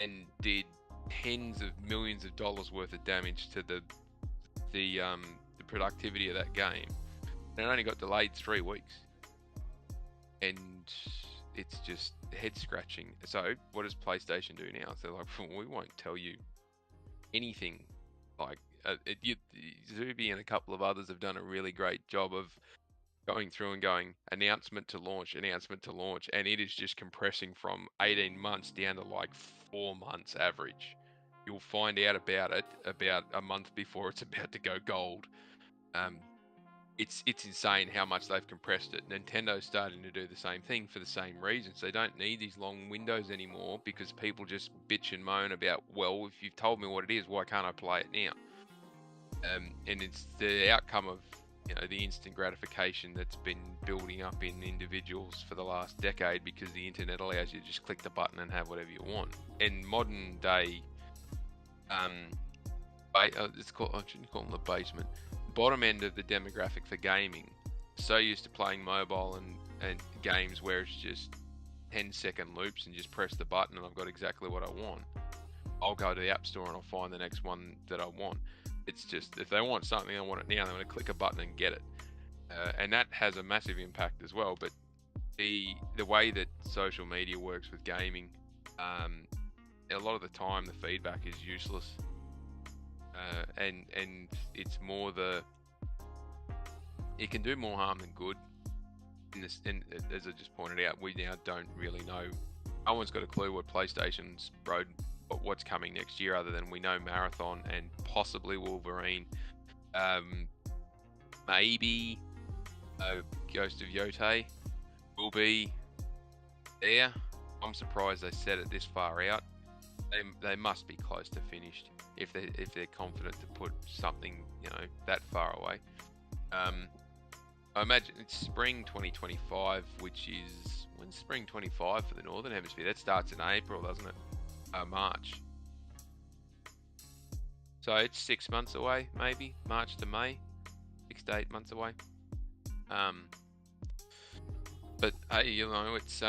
and did tens of millions of dollars worth of damage to the productivity of that game. And it only got delayed 3 weeks, and it's just head scratching. So what does PlayStation do now? So they're like, "Well, we won't tell you anything." Like Zuby and a couple of others have done a really great job of going through and going announcement to launch, and it is just compressing from 18 months down to like 4 months average. you'll find out about it about a month before it's about to go gold. It's insane how much they've compressed it. Nintendo's starting to do the same thing for the same reasons. They don't need these long windows anymore because people just bitch and moan about, well, if you've told me what it is, why can't I play it now? And it's the outcome of the instant gratification that's been building up in individuals for the last decade, because the internet allows you to just click the button and have whatever you want. In modern day, it's called, I shouldn't call them the basement, bottom end of the demographic for gaming, so used to playing mobile and games where it's just 10-second loops and just press the button and I've got exactly what I want. I'll go to the App Store and I'll find the next one that I want. It's just, if they want something, I want it now, I'm going to click a button and get it. And that has a massive impact as well. But the way that social media works with gaming, a lot of the time the feedback is useless. And it's more it can do more harm than good. And as I just pointed out, we now don't really know. No one's got a clue what PlayStation's road, what's coming next year, other than we know Marathon and possibly Wolverine. Maybe Ghost of Yotei will be there. I'm surprised they set it this far out. They must be close to finished if they're confident to put something that far away. I imagine it's spring 2025, which is, when's spring 25 for the Northern Hemisphere? That starts in April, doesn't it? March. So it's 6 months away, maybe March to May, 6 to 8 months away. But hey, it's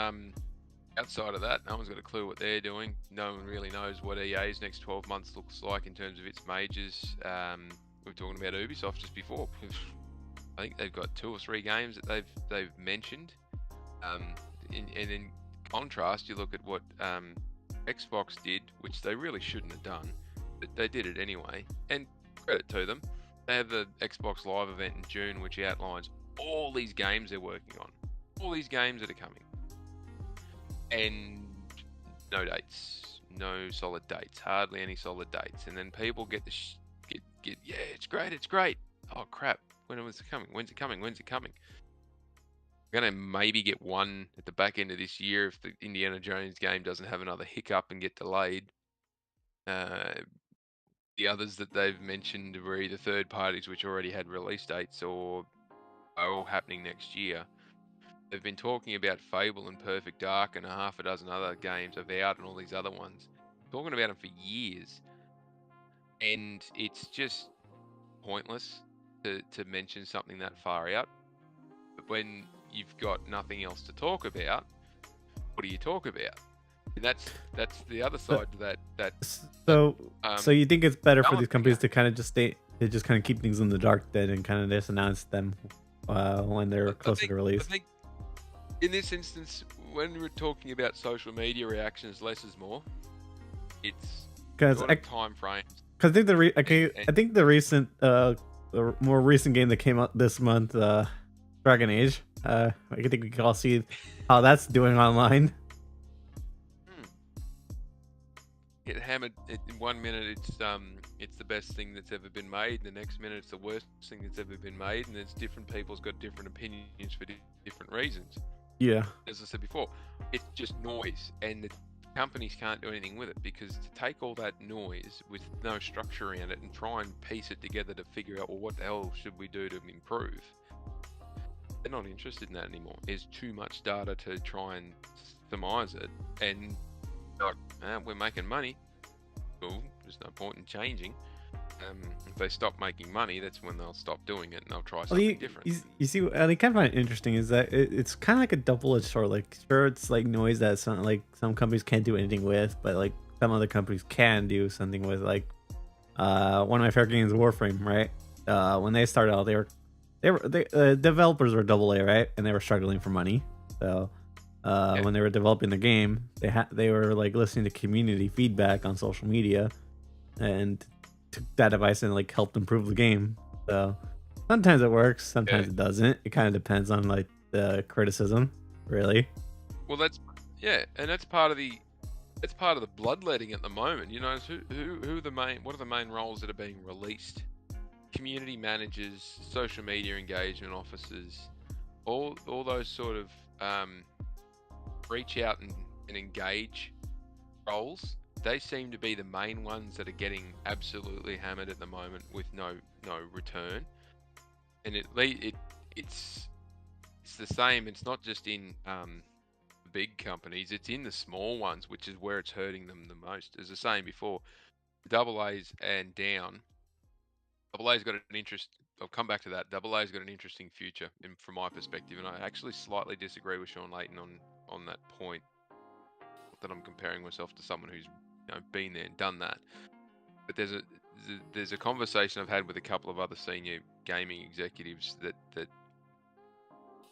outside of that, no one's got a clue what they're doing. No one really knows what EA's next 12 months looks like in terms of its majors. We were talking about Ubisoft just before. I think they've got 2 or 3 games that they've mentioned. And in contrast, you look at what Xbox did, which they really shouldn't have done, but they did it anyway. And credit to them, they have the Xbox Live event in June, which outlines all these games they're working on, all these games that are coming, and no dates, no solid dates, hardly any solid dates. And then people get yeah, it's great. Oh crap, when was it coming? When's it coming? We're going to maybe get one at the back end of this year if the Indiana Jones game doesn't have another hiccup and get delayed. The others that they've mentioned were either third parties which already had release dates or are all happening next year. They've been talking about Fable and Perfect Dark and a half a dozen other games, Avowed and all these other ones. Talking about them for years. And it's just pointless to mention something that far out. But when you've got nothing else to talk about, what do you talk about? And that's the other side to that. So you think it's better for these companies to kind of just keep things in the dark then and kind of just announce them when they're closer to release? I think in this instance, when we're talking about social media reactions, less is more. It's time frames. Because I think the recent, the more recent game that came out this month, Dragon Age. I think we can all see how that's doing online. It hammered it in 1 minute. It's the best thing that's ever been made. The next minute, it's the worst thing that's ever been made. And there's different people's got different opinions for different reasons. Yeah. As I said before, it's just noise, and the companies can't do anything with it, because to take all that noise with no structure around it and try and piece it together to figure out, well, what the hell should we do to improve? They're not interested in that anymore. There's too much data to try and surmise it, and like, we're making money. Well, there's no point in changing. If they stop making money, that's when they'll stop doing it and they'll try something different. You see, what I kind of find it interesting is that it's kind of like a double-edged sword. Like, sure, it's like noise that some companies can't do anything with, but like some other companies can do something with. Like, one of my favorite games is Warframe, right? When they started out, they developers were AA, right? And they were struggling for money. So when they were developing the game, they were like listening to community feedback on social media and took that advice and like helped improve the game. So sometimes it works, sometimes it doesn't. It kind of depends on like the criticism, really. Well, and that's part of it's part of the bloodletting at the moment. You know, it's what are the main roles that are being released? Community managers, social media engagement officers, all those sort of reach out and engage roles. They seem to be the main ones that are getting absolutely hammered at the moment with no return. And it's the same. It's not just in the big companies. It's in the small ones, which is where it's hurting them the most. As I was saying before, double A's and down. Double A's got an interest. I'll come back to that. Double A's got an interesting future, from my perspective, and I actually slightly disagree with Sean Layton on that point. Not that I'm comparing myself to someone who's been there and done that, but there's a conversation I've had with a couple of other senior gaming executives that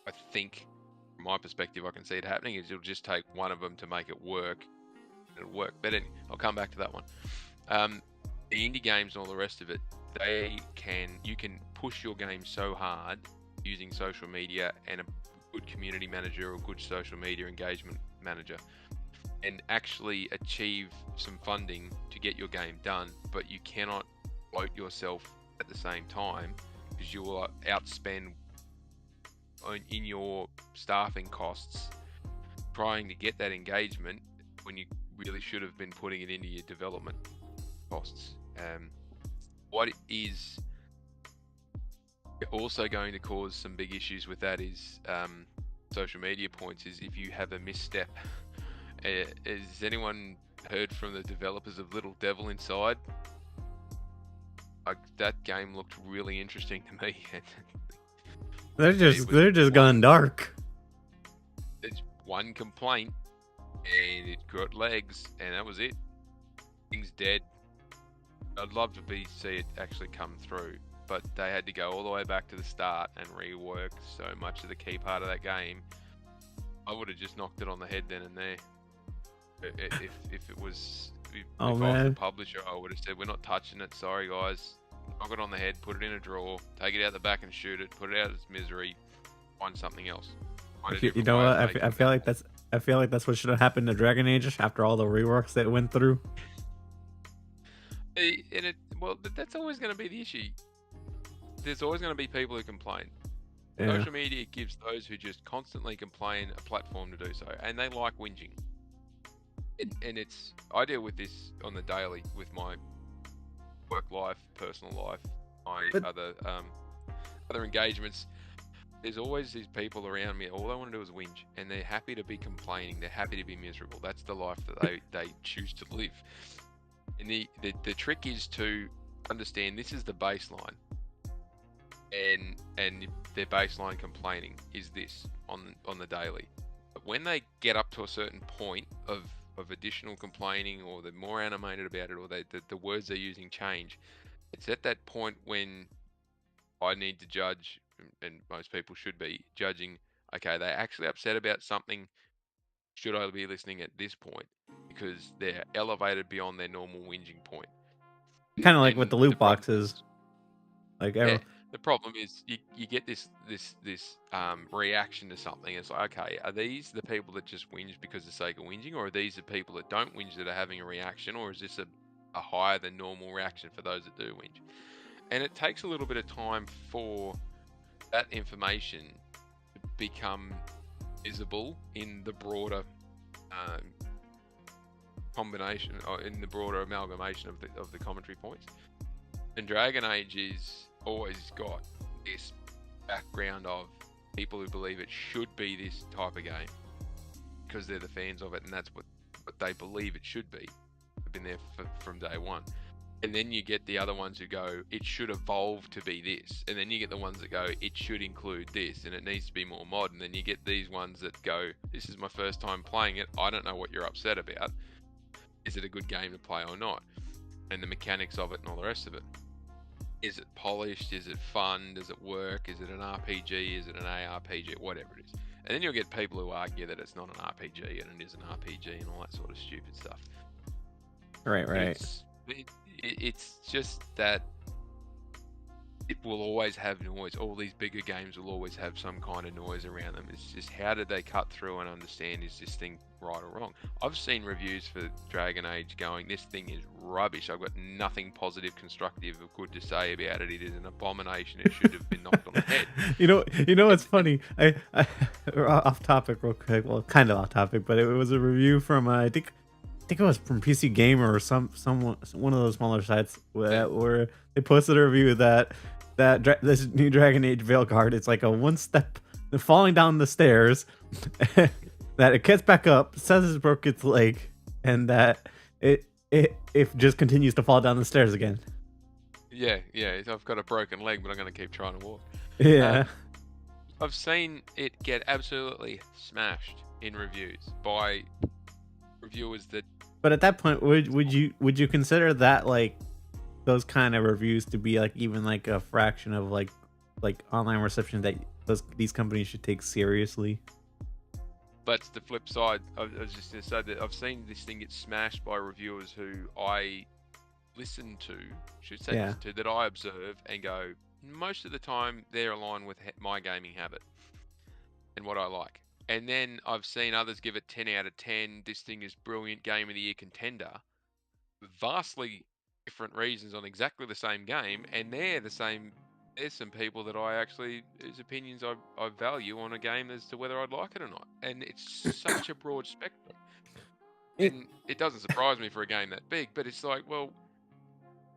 I think, from my perspective, I can see it happening. Is it'll just take one of them to make it work. It'll work. But anyway, I'll come back to that one. The indie games and all the rest of it, you can push your game so hard using social media and a good community manager or good social media engagement manager, and actually achieve some funding to get your game done, but you cannot bloat yourself at the same time, because you will outspend in your staffing costs trying to get that engagement when you really should have been putting it into your development costs. What is also going to cause some big issues with that is social media points, is if you have a misstep. Has anyone heard from the developers of Little Devil Inside? That game looked really interesting to me. They're just gone dark. There's one complaint, and it got legs, and that was it. Thing's dead. I'd love to see it actually come through, but they had to go all the way back to the start and rework so much of the key part of that game. I would have just knocked it on the head then and there. If it was, if I was the publisher, I would have said, we're not touching it. Sorry, guys. Knock it on the head, put it in a drawer, take it out the back and shoot it, put it out of its misery, find something else. You know what? I feel like that's what should have happened to Dragon Age after all the reworks that it went through. Well, that's always going to be the issue. There's always going to be people who complain. Yeah. Social media gives those who just constantly complain a platform to do so, and they like whinging. I deal with this on the daily with my work life, personal life, my other engagements. There's always these people around me. All they want to do is whinge, and they're happy to be complaining. They're happy to be miserable. That's the life that they choose to live. And the trick is to understand this is the baseline, and their baseline complaining is this on the daily. But when they get up to a certain point of additional complaining, or they're more animated about it, or the words they're using change, it's at that point when I need to judge, and most people should be judging, okay, they're actually upset about something. Should I be listening at this point? Because they're elevated beyond their normal whinging point. Kind of like with the loot boxes. The problem is you get this reaction to something. It's like, okay, are these the people that just whinge because of the sake of whinging, or are these the people that don't whinge that are having a reaction, or is this a higher than normal reaction for those that do whinge? And it takes a little bit of time for that information to become visible in the broader combination, or in the broader amalgamation of the commentary points. And Dragon Age is always got this background of people who believe it should be this type of game because they're the fans of it, and that's what they believe it should be. They've been there from day one. And then you get the other ones who go, it should evolve to be this. And then you get the ones that go, it should include this, and it needs to be more modern. Then you get these ones that go, this is my first time playing it. I don't know what you're upset about. Is it a good game to play or not? And the mechanics of it and all the rest of it. Is it polished? Is it fun? Does it work? Is it an RPG? Is it an ARPG? Whatever it is. And then you'll get people who argue that it's not an RPG and it is an RPG and all that sort of stupid stuff. Right. It's just that it will always have noise. All these bigger games will always have some kind of noise around them. It's just how did they cut through and understand, is this thing right or wrong? I've seen reviews for Dragon Age going, this thing is rubbish. I've got nothing positive, constructive, or good to say about it. It is an abomination. It should have been knocked on the head. You know what's funny? I off topic real quick. Well, kind of off topic, but it was a review from I think it was from PC Gamer or one of those smaller sites where they posted a review that this new Dragon Age Veilguard, it's like a one step falling down the stairs, that it gets back up, says it broke its leg, and that it just continues to fall down the stairs again. Yeah, I've got a broken leg, but I'm going to keep trying to walk. Yeah. I've seen it get absolutely smashed in reviews by reviewers that... But at that point, would you consider that, like, those kind of reviews to be like even like a fraction of like online reception that these companies should take seriously? But the flip side, I was just going to say that I've seen this thing get smashed by reviewers who I listen to, listen to, that I observe and go, most of the time they're aligned with my gaming habit and what I like. And then I've seen others give it 10 out of 10. This thing is brilliant, game of the year contender. Vastly different reasons on exactly the same game, and they're the same. There's some people that I actually, whose opinions I value on a game as to whether I'd like it or not. And it's such a broad spectrum. And it doesn't surprise me for a game that big, but it's like, well,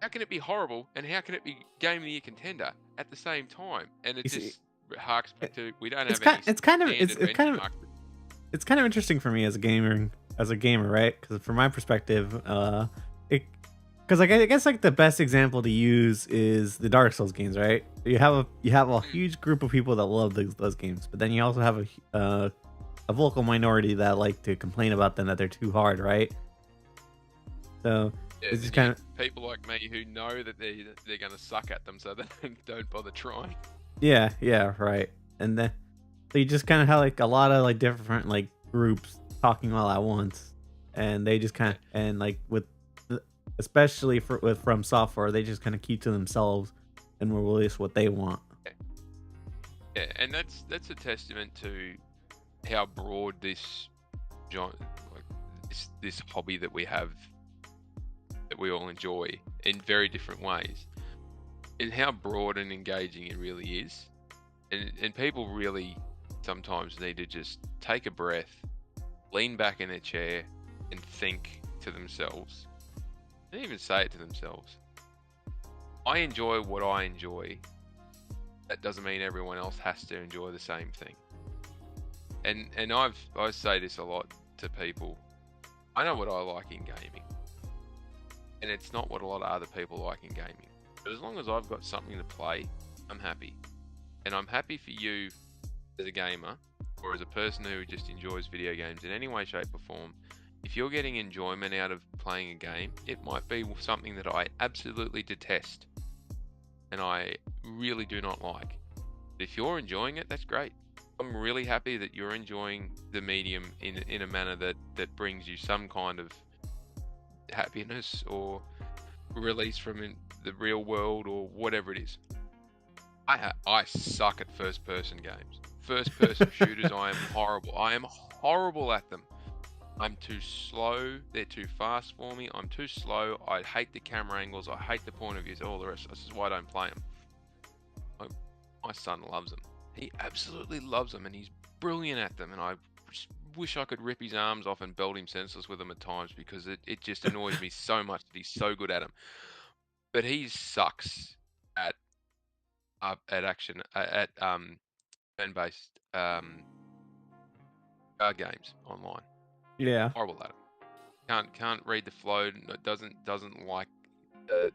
how can it be horrible and how can it be game of the year contender at the same time? And it just harks back to, we don't have any. It's kind of interesting for me as a gamer, right? Because from my perspective, because I guess like the best example to use is the Dark Souls games, right? You have a huge group of people that love those games, but then you also have a vocal minority that like to complain about them, that they're too hard, right? So it's just kind of people like me who know that they're going to suck at them, so they don't bother trying. Yeah, right. And then so you just kind of have like a lot of like different like groups talking all at once, and they just kind of and like with. Especially with From Software, they just kind of keep to themselves and will release what they want. Yeah, and that's a testament to how broad this genre, like this hobby that we have, that we all enjoy in very different ways, and how broad and engaging it really is. And people really sometimes need to just take a breath, lean back in their chair, and think to themselves. They even say it to themselves. I enjoy what I enjoy. That doesn't mean everyone else has to enjoy the same thing. And I say this a lot to people. I know what I like in gaming, and it's not what a lot of other people like in gaming. But as long as I've got something to play, I'm happy. And I'm happy for you as a gamer, or as a person who just enjoys video games in any way, shape, or form. If you're getting enjoyment out of playing a game, it might be something that I absolutely detest and I really do not like. But if you're enjoying it, that's great. I'm really happy that you're enjoying the medium in a manner that brings you some kind of happiness or release from the real world or whatever it is. I suck at first-person games. First-person shooters, I am horrible. I am horrible at them. I'm too slow. They're too fast for me. I'm too slow. I hate the camera angles. I hate the point of views. All the rest. This is why I don't play them. My son loves them. He absolutely loves them, and he's brilliant at them. And I just wish I could rip his arms off and belt him senseless with them at times, because it just annoys me so much that he's so good at them. But he sucks at action at turn-based card games online. Yeah. Horrible at it. Can't read the flow. Doesn't like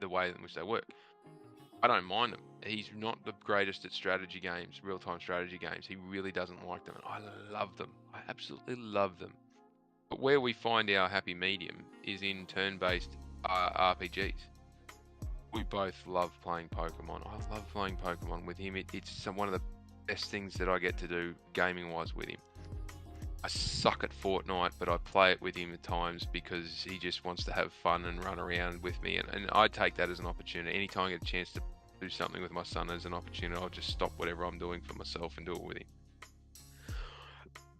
the way in which they work. I don't mind them. He's not the greatest at strategy games, real-time strategy games. He really doesn't like them, and I love them. I absolutely love them. But where we find our happy medium is in turn-based RPGs. We both love playing Pokemon. I love playing Pokemon with him. It's one of the best things that I get to do gaming-wise with him. I suck at Fortnite, but I play it with him at times because he just wants to have fun and run around with me, and I take that as an opportunity. Anytime I get a chance to do something with my son as an opportunity, I'll just stop whatever I'm doing for myself and do it with him.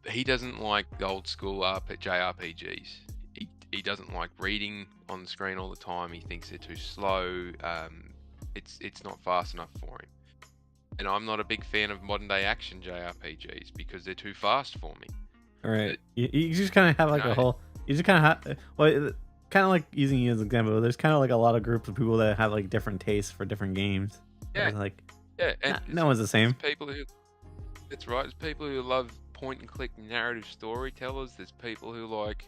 He doesn't like the old school JRPGs. He doesn't like reading on the screen all the time. He thinks they're too slow. It's not fast enough for him. And I'm not a big fan of modern day action JRPGs because they're too fast for me. All right, you just kind of have like a whole. You just kind of have. Well, kind of like using you as an example. There's kind of like a lot of groups of people that have like different tastes for different games. Yeah. Like, and no one's the same. People who. That's right. There's people who love point and click narrative storytellers. There's people who like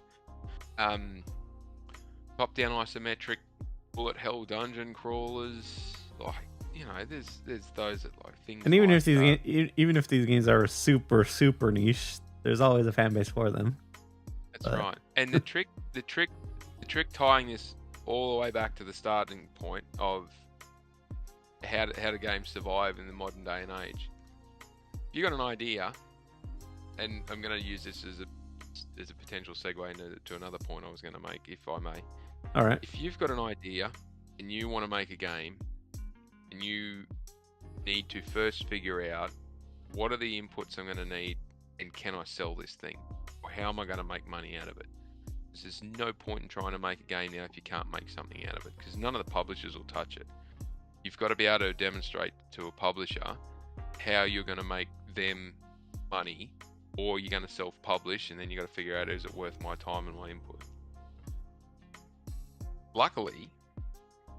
top down isometric bullet hell dungeon crawlers. Like, there's those that like things. And even like, even if these games are super niche, there's always a fan base for them. That's right. And the trick tying this all the way back to the starting point of how do games survive in the modern day and age. If you got an idea, and I'm going to use this as a potential segue to another point I was going to make, if I may. All right. If you've got an idea and you want to make a game, and you need to first figure out what are the inputs I'm going to need, and can I sell this thing, or how am I going to make money out of it? There's no point in trying to make a game now if you can't make something out of it, because none of the publishers will touch it. You've got to be able to demonstrate to a publisher how you're going to make them money, or you're going to self-publish, and then you got to figure out, is it worth my time and my input? Luckily,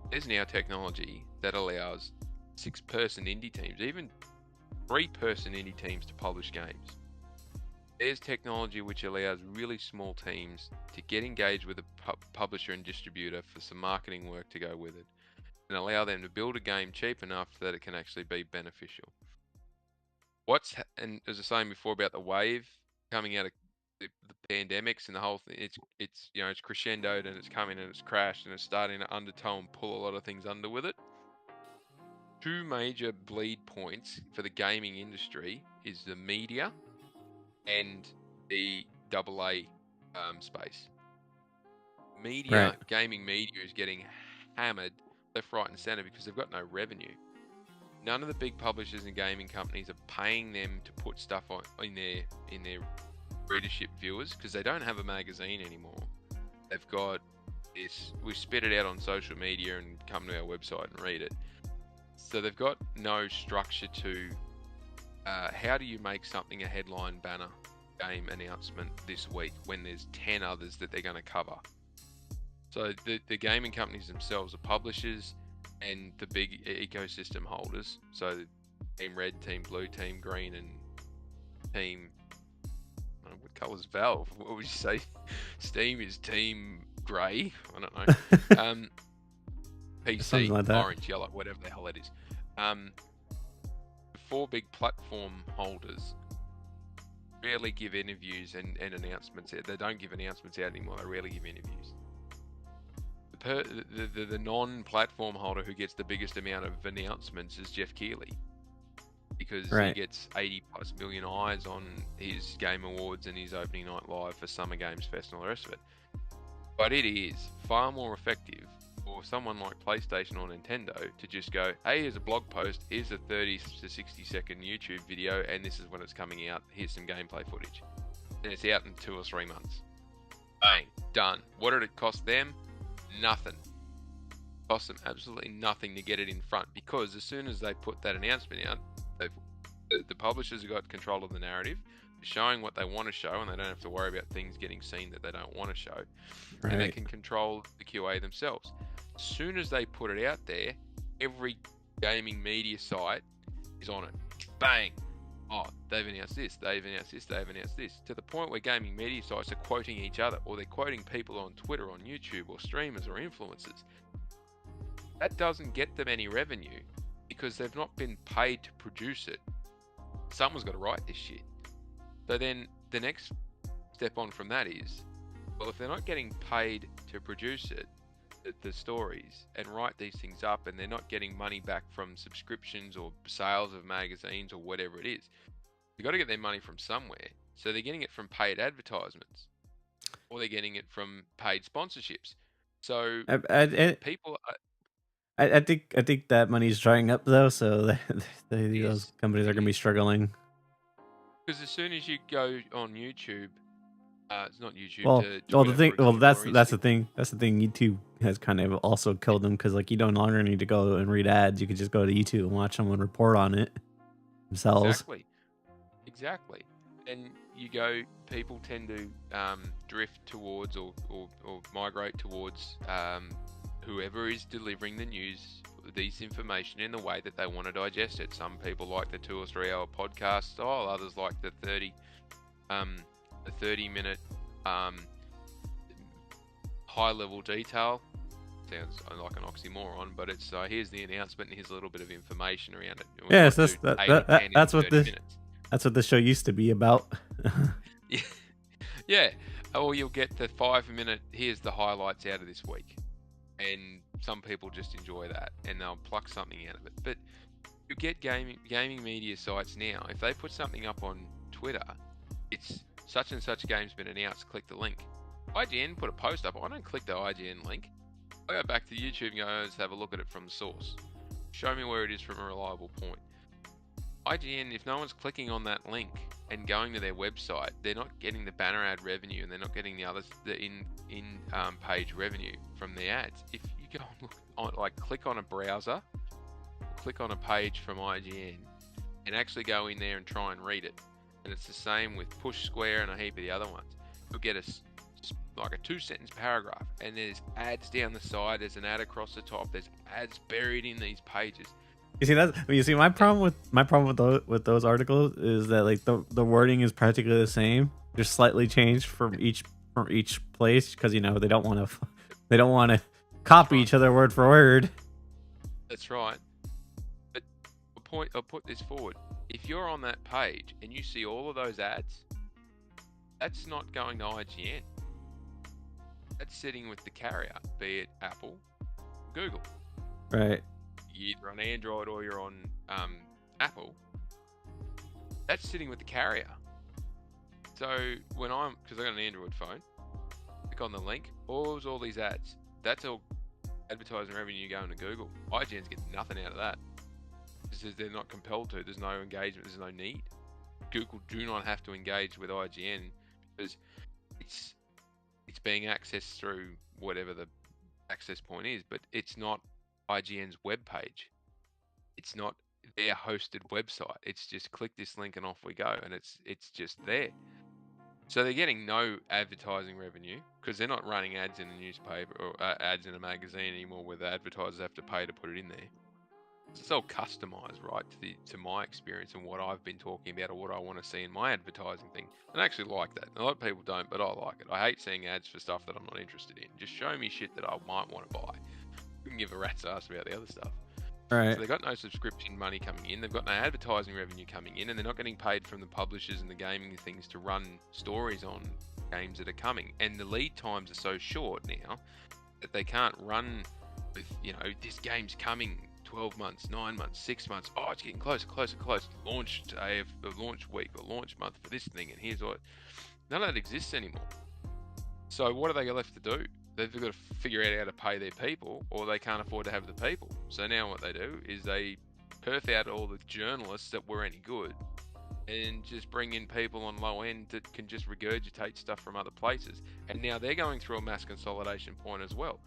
there's now technology that allows 6-person indie teams, even 3-person indie teams, to publish games. There's technology which allows really small teams to get engaged with a publisher and distributor for some marketing work to go with it, and allow them to build a game cheap enough that it can actually be beneficial. And as I was saying before about the wave coming out of the pandemics and the whole thing, it's crescendoed and it's coming and it's crashed and it's starting to undertow and pull a lot of things under with it. 2 major bleed points for the gaming industry is the media and the AA space. Media, right. Gaming media is getting hammered left, right, and center because they've got no revenue. None of the big publishers and gaming companies are paying them to put stuff in their readership viewers because they don't have a magazine anymore. They've got this. We spit it out on social media and come to our website and read it. So they've got no structure to how do you make something a headline banner game announcement this week when there's 10 others that they're going to cover. So the gaming companies themselves are publishers and the big ecosystem holders. So Team Red, Team Blue, Team Green, and Team... what colour's Valve? What would you say? Steam is Team Grey? I don't know. PC, like orange, yellow, whatever the hell that is. The 4 big platform holders rarely give interviews and announcements out. They don't give announcements out anymore. They rarely give interviews. The non-platform holder who gets the biggest amount of announcements is Jeff Keighley, because he gets 80+ million eyes on his Game Awards and his opening night live for Summer Games Fest and all the rest of it. But it is far more effective for someone like PlayStation or Nintendo to just go, hey, here's a blog post, here's a 30 to 60 second YouTube video, and this is when it's coming out, here's some gameplay footage. And it's out in 2 or 3 months. Bang, done. What did it cost them? Nothing. It cost them absolutely nothing to get it in front, because as soon as they put that announcement out, the publishers have got control of the narrative, showing what they want to show, and they don't have to worry about things getting seen that they don't want to show. And they can control the QA themselves. As soon as they put it out there, every gaming media site is on it. Bang! Oh, they've announced this, they've announced this, they've announced this. To the point where gaming media sites are quoting each other, or they're quoting people on Twitter, on YouTube, or streamers, or influencers. That doesn't get them any revenue, because they've not been paid to produce it. Someone's got to write this shit. So then the next step on from that is, well, if they're not getting paid to produce it, the stories, and write these things up, and they're not getting money back from subscriptions or sales of magazines or whatever it is, they've got to get their money from somewhere. So they're getting it from paid advertisements, or they're getting it from paid sponsorships. So people are... I think that money's drying up though, so those Is companies are it gonna be is struggling. because as soon as you go on YouTube, it's not YouTube Well, to well, the Twitter, thing, for well, example, or that's the Instagram. thing. That's the thing. YouTube has kind of also killed them because like you no longer need to go and read ads. You can just go to YouTube and watch someone report on it themselves. Exactly. Exactly. And people tend to drift towards or migrate towards whoever is delivering the news, this information in the way that they want to digest it. Some people like the 2 or 3 hour podcast style, others like um, the 30-minute high level detail. Sounds like an oxymoron, but it's here's the announcement and here's a little bit of information around it. And we Yes, might do 8 or 10 in that's what 30 minutes. that's what this show used to be about. Yeah. Yeah. Or you'll get the 5 minute, here's the highlights out of this week. And some people just enjoy that and they'll pluck something out of it. But you get gaming media sites now, if they put something up on Twitter, it's such and such game's been announced, click the link. IGN put a post up, I don't click the IGN link. I go back to YouTube and go, let's have a look at it from the source. Show me where it is from a reliable point. IGN, if no one's clicking on that link and going to their website, they're not getting the banner ad revenue and they're not getting the in page revenue from the ads. If you go and look on, like, click on a browser, click on a page from IGN, and actually go in there and try and read it, and it's the same with Push Square and a heap of the other ones. You'll get like a 2-sentence paragraph, and there's ads down the side. There's an ad across the top. There's ads buried in these pages. You see my problem with those articles is that like the wording is practically the same, just slightly changed from each place because they don't want to copy each other word for word. That's right. But I'll put this forward. If you're on that page and you see all of those ads, that's not going to IGN. That's sitting with the carrier, be it Apple, Google. Right. You're either on Android or you're on Apple. That's sitting with the carrier. So because I got an Android phone, click on the link, all these ads. That's all advertising revenue going to Google. IGN's getting nothing out of that. Because they're not compelled to. There's no engagement. There's no need. Google do not have to engage with IGN because it's being accessed through whatever the access point is, but it's not IGN's web page. It's not their hosted website. It's just click this link and off we go, and it's just there. So they're getting no advertising revenue because they're not running ads in a newspaper or ads in a magazine anymore, where the advertisers have to pay to put it in there. It's all customized, right, to my experience and what I've been talking about or what I want to see in my advertising thing. And I actually like that. A lot of people don't, but I like it. I hate seeing ads for stuff that I'm not interested in. Just show me shit that I might want to buy. You can give a rat's ass about the other stuff. Right. So they've got no subscription money coming in. They've got no advertising revenue coming in, and they're not getting paid from the publishers and the gaming things to run stories on games that are coming. And the lead times are so short now that they can't run with, this game's coming 12 months, 9 months, 6 months. Oh, it's getting closer. Launch week or launch month for this thing, and here's what. None of that exists anymore. So what are they left to do? They've got to figure out how to pay their people, or they can't afford to have the people. So now what they do is they perth out all the journalists that were any good and just bring in people on low end that can just regurgitate stuff from other places. And now they're going through a mass consolidation point as well.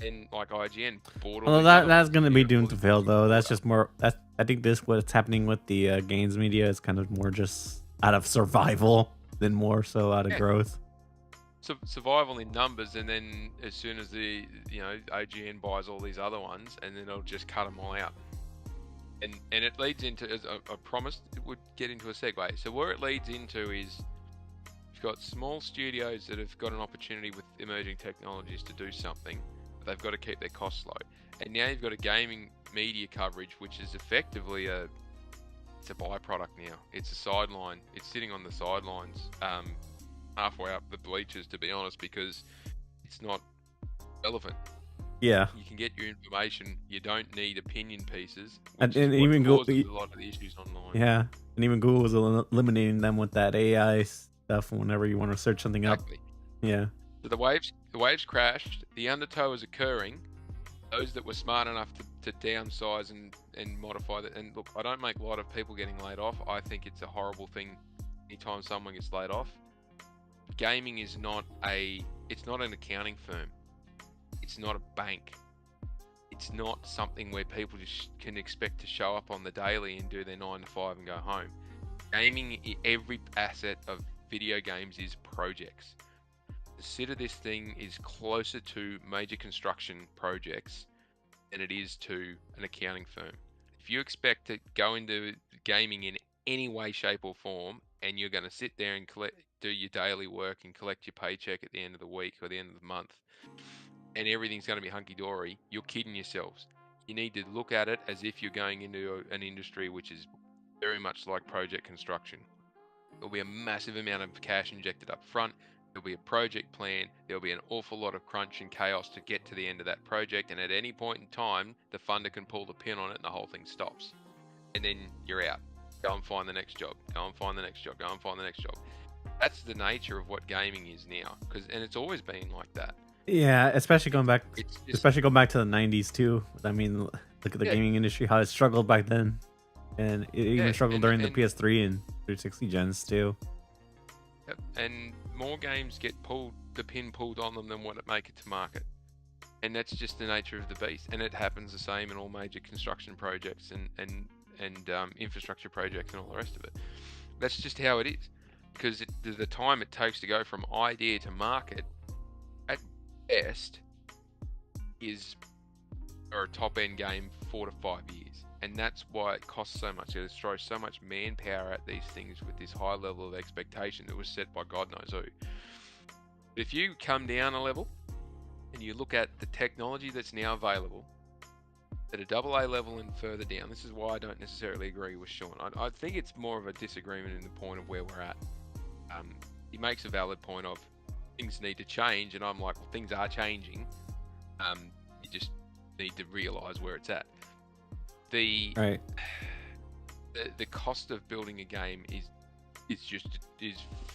And like IGN bought all. Well, that's going to be doomed to fail though. That's just more. I think what's happening with the games media is kind of more just out of survival than more so out of growth. Survival in numbers, and then as soon as the IGN buys all these other ones, and then it'll just cut them all out. And it leads into, as I promised, it would get into a segue. So where it leads into is you've got small studios that have got an opportunity with emerging technologies to do something, but they've got to keep their costs low. And now you've got a gaming media coverage, which is effectively it's a byproduct now. It's a sideline. It's sitting on the sidelines, halfway up the bleachers, to be honest, because it's not relevant. Yeah, you can get your information. You don't need opinion pieces, and even Google a lot of the issues online. Yeah, and even Google was eliminating them with that AI stuff whenever you want to search something up. Yeah. So the waves crashed. The undertow is occurring. those that were smart enough to downsize and modify that. And look, I don't make a lot of people getting laid off. I think it's a horrible thing anytime someone gets laid off. Gaming is it's not an accounting firm. It's not a bank. It's not something where people just can expect to show up on the daily and do their 9 to 5 and go home. Gaming, every asset of video games is projects. The sit of this thing is closer to major construction projects than it is to an accounting firm. If you expect to go into gaming in any way, shape, or form, and you're going to sit there and do your daily work and collect your paycheck at the end of the week or the end of the month, and everything's going to be hunky-dory, you're kidding yourselves. You need to look at it as if you're going into an industry which is very much like project construction. There'll be a massive amount of cash injected up front. There'll be a project plan. There'll be an awful lot of crunch and chaos to get to the end of that project. And at any point in time, the funder can pull the pin on it and the whole thing stops. And then you're out. Go and find the next job. Go and find the next job. Go and find the next job. That's the nature of what gaming is now. And it's always been like that. Yeah, especially going back to the 90s too. I mean, look at the gaming industry, how it struggled back then. And it even struggled during the PS3 and 360 gens too. Yep. And more games get the pin pulled on them than what it make it to market. And that's just the nature of the beast. And it happens the same in all major construction projects and infrastructure projects and all the rest of it. That's just how it is. Because the time it takes to go from idea to market, at best, is or a top end game 4 to 5 years. And that's why it costs so much. It throws so much manpower at these things with this high level of expectation that was set by God knows who. But if you come down a level and you look at the technology that's now available at a AA level and further down, this is why I don't necessarily agree with Sean. I think it's more of a disagreement in the point of where we're at. He makes a valid point of things need to change, and I'm like, well, things are changing. You just need to realize where it's at. The cost of building a game is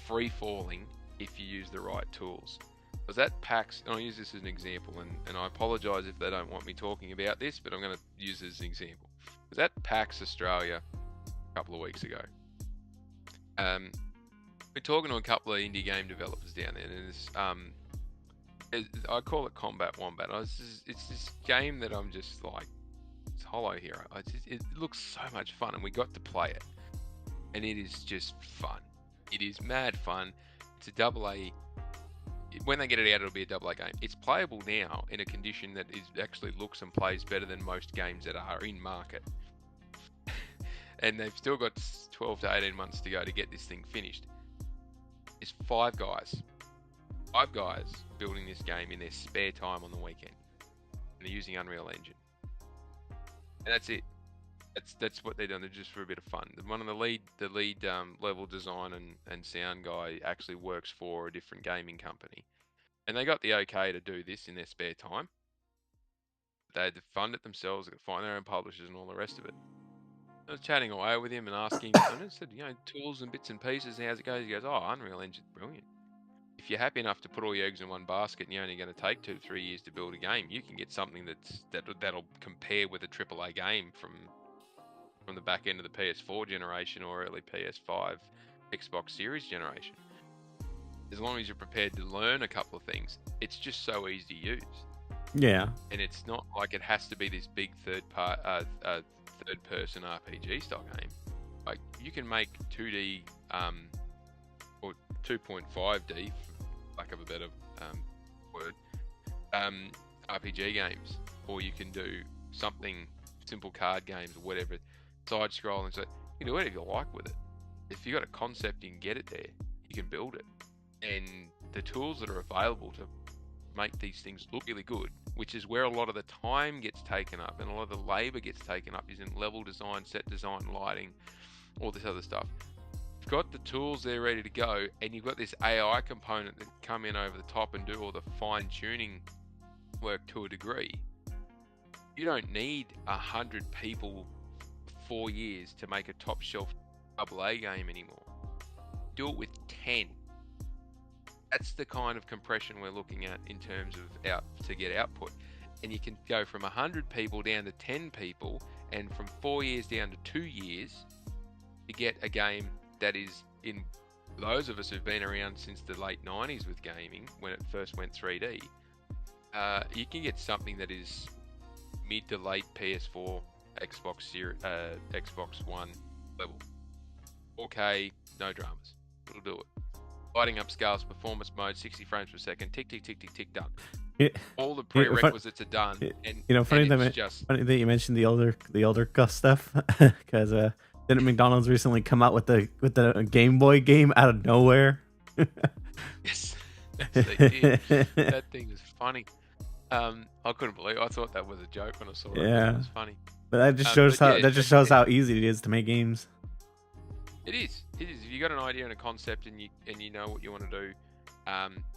free falling if you use the right tools. Because that PAX, and I'll use this as an example, and I apologise if they don't want me talking about this, but I'm going to use it as an example. Was at PAX Australia a couple of weeks ago. We're talking to a couple of indie game developers down there, and I call it Combat Wombat. It's this game that I'm just like, it's Hollow Hero. It looks so much fun, and we got to play it, and it is just fun. It is mad fun. It's a AA. When they get it out, it'll be a AA game. It's playable now in a condition that actually looks and plays better than most games that are in market. And they've still got 12 to 18 months to go to get this thing finished. It's 5 guys building this game in their spare time on the weekend. And they're using Unreal Engine. And that's it. That's what they're doing. They're just for a bit of fun. One of the lead level design and sound guy actually works for a different gaming company, and they got the okay to do this in their spare time. They had to fund it themselves, find their own publishers, and all the rest of it. I was chatting away with him and asking him, and I said, tools and bits and pieces, how's it go? He goes, oh, Unreal Engine's brilliant. If you're happy enough to put all your eggs in one basket and you're only going to take 2 to 3 years to build a game, you can get something that'll compare with a AAA game from the back end of the PS4 generation or early PS5, Xbox Series generation. As long as you're prepared to learn a couple of things, it's just so easy to use. Yeah. And it's not like it has to be this big third-person RPG style game. Like, you can make 2D or 2.5D, for lack of a better word, RPG games, or you can do something simple card games or whatever, side scrolling. So you can do whatever you like with it. If you got a concept, you can get it there. You can build it, and the tools that are available to make these things look really good, which is where a lot of the time gets taken up and a lot of the labor gets taken up, is in level design, set design, lighting, all this other stuff. You've got the tools there ready to go, and you've got this AI component that come in over the top and do all the fine tuning work to a degree. You don't need 100 people 4 years to make a top shelf AA game anymore. Do it with 10. That's the kind of compression we're looking at in terms of to get output. and you can go from 100 people down to 10 people, and from 4 years down to 2 years, to get a game that is, in those of us who've been around since the late 90s with gaming, when it first went 3D, you can get something that is mid to late PS4, Xbox One level. 4K, no dramas. It'll do it. Lighting up scales, performance mode, 60 frames per second, tick, tick, tick, tick, tick, done. All the prerequisites are done. And, funny that you mentioned the older Gus stuff, because didn't McDonald's recently come out with the Game Boy game out of nowhere? Yes, they did. That thing was funny. I couldn't believe it. I thought that was a joke when I saw it. Yeah, it was funny. But that just shows how easy it is to make games. It is. It is. If you got an idea and a concept, and you know what you want to do,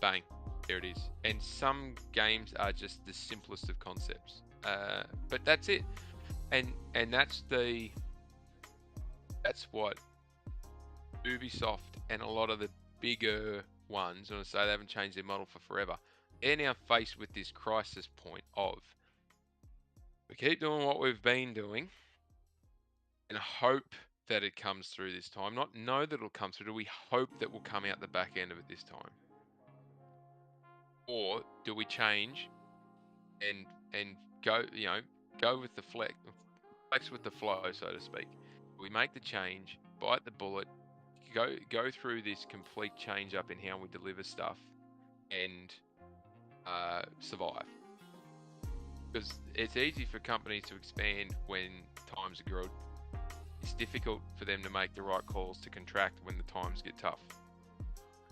bang, there it is. And some games are just the simplest of concepts. But that's it. And that's what Ubisoft and a lot of the bigger ones, and I say they haven't changed their model for forever, they're now faced with this crisis point of, we keep doing what we've been doing and hope that it comes through this time. Not know that it'll come through. Do we hope that we'll come out the back end of it this time? Or do we change and go with the flex with the flow, so to speak? We make the change, bite the bullet, go through this complete change up in how we deliver stuff, and survive. Because it's easy for companies to expand when times are good. It's difficult for them to make the right calls to contract when the times get tough.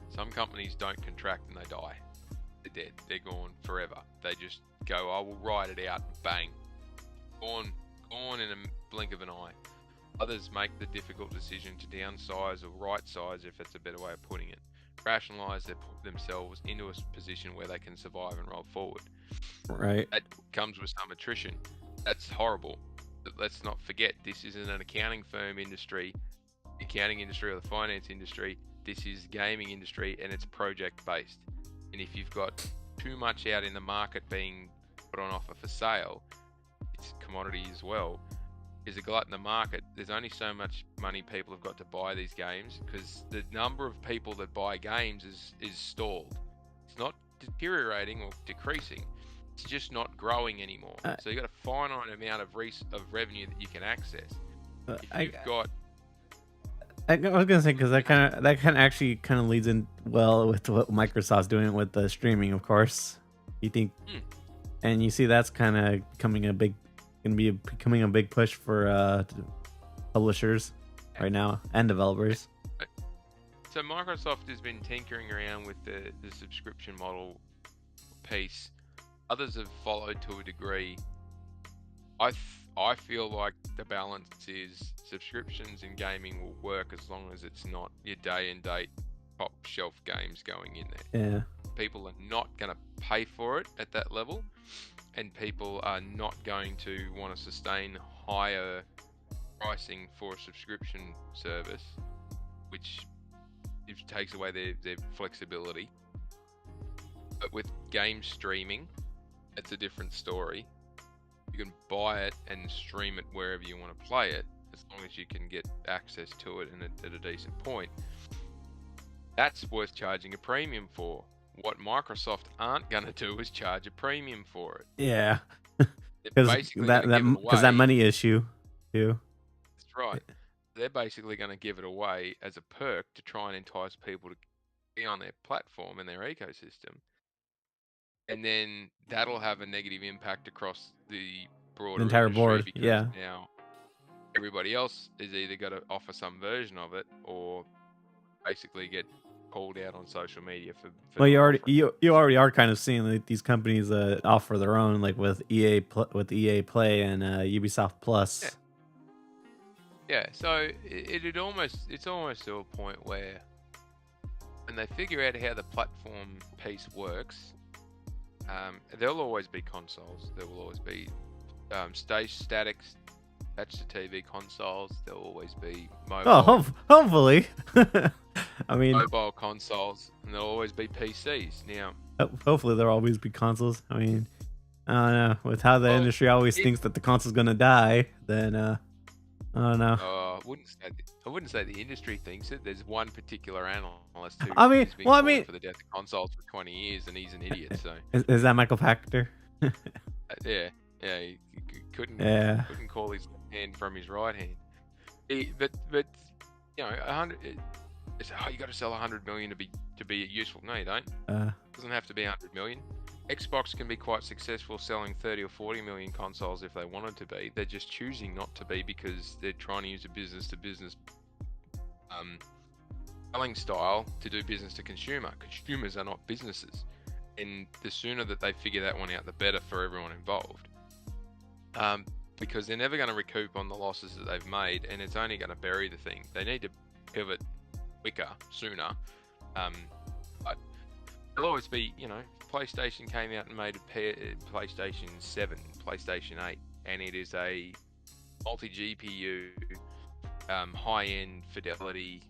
Some companies don't contract and they die. They're dead. They're gone forever. They just go, I will ride it out, bang. Gone in a blink of an eye. Others make the difficult decision to downsize or right size, if that's a better way of putting it. Rationalize themselves into a position where they can survive and roll forward. Right. That comes with some attrition. That's horrible. But let's not forget, this isn't an accounting firm industry, the accounting industry or the finance industry. This is the gaming industry, and it's project based. And if you've got too much out in the market being put on offer for sale, it's commodity as well. There's a glut in the market. There's only so much money people have got to buy these games, because the number of people that buy games is stalled. It's not deteriorating or decreasing. It's just not growing anymore. So you've got a finite amount of revenue that you can access. If you've got, I was gonna say, because that kind of actually leads in well with what Microsoft's doing with the streaming, of course. You think, and you see that's kind of becoming a big push for publishers right now and developers. So Microsoft has been tinkering around with the subscription model piece. Others have followed to a degree. I feel like the balance is subscriptions in gaming will work as long as it's not your day and date top shelf games going in there. Yeah. People are not going to pay for it at that level, and people are not going to want to sustain higher pricing for a subscription service, which takes away their flexibility. But with game streaming, it's a different story. You can buy it and stream it wherever you want to play it, as long as you can get access to it and at a decent point. That's worth charging a premium for. What Microsoft aren't going to do is charge a premium for it. Yeah, because that money issue too. That's right. They're basically going to give it away as a perk to try and entice people to be on their platform and their ecosystem. And then that'll have a negative impact across the broader entire board. Because yeah. Now everybody else is either going to offer some version of it or basically get called out on social media for well, you already are kind of seeing like these companies offer their own, like with EA Play and Ubisoft Plus. Yeah. So it's almost to a point where when they figure out how the platform piece works, there'll always be consoles. There will always be statics attached to TV consoles. There'll always be mobile. Oh, hopefully. I mean, mobile consoles, and there'll always be PCs. Now, hopefully there'll always be consoles. I mean, I don't know. With how the Well, industry always it, thinks that the console's gonna die, then I don't know. I wouldn't say the industry thinks it. There's one particular analyst who I mean, has been well, I calling mean, for the death of consoles for 20 years, and he's an idiot. So is that Michael Factor? yeah, yeah, he Yeah. couldn't call his left hand from his right hand. But you know, 100. It's, oh, you got to sell 100 million to be useful. No, you don't. Uh, It doesn't have to be 100 million. Xbox can be quite successful selling 30 or 40 million consoles if they wanted to be. They're just choosing not to be because they're trying to use a business to business selling style to do business to consumer. Consumers are not businesses, and the sooner that they figure that one out, the better for everyone involved. Because they're never going to recoup on the losses that they've made, and it's only going to bury the thing. They need to pivot quicker, sooner. But there'll always be, you know, PlayStation came out and made a PlayStation 7, PlayStation 8, and it is a multi-GPU, high-end fidelity,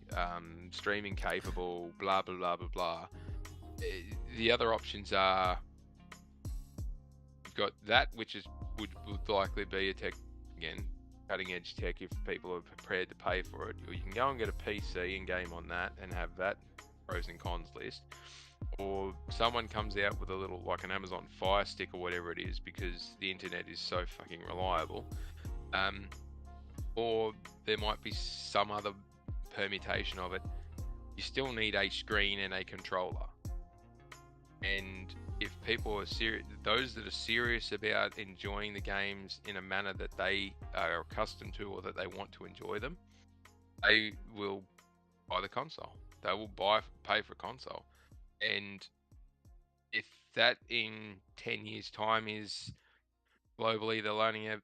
streaming capable, blah, blah, blah, blah, blah. The other options are, you've got that, which would likely be a tech, again, cutting edge tech if people are prepared to pay for it. Or you can go and get a PC and game on that and have that pros and cons list. Or someone comes out with a little, like an Amazon Fire Stick or whatever it is, because the internet is so fucking reliable. Or there might be some other permutation of it. You still need a screen and a controller. And if people are serious, those that are serious about enjoying the games in a manner that they are accustomed to or that they want to enjoy them, they will buy the console. They will pay for a console. And if that in 10 years' time is globally, they'll only have,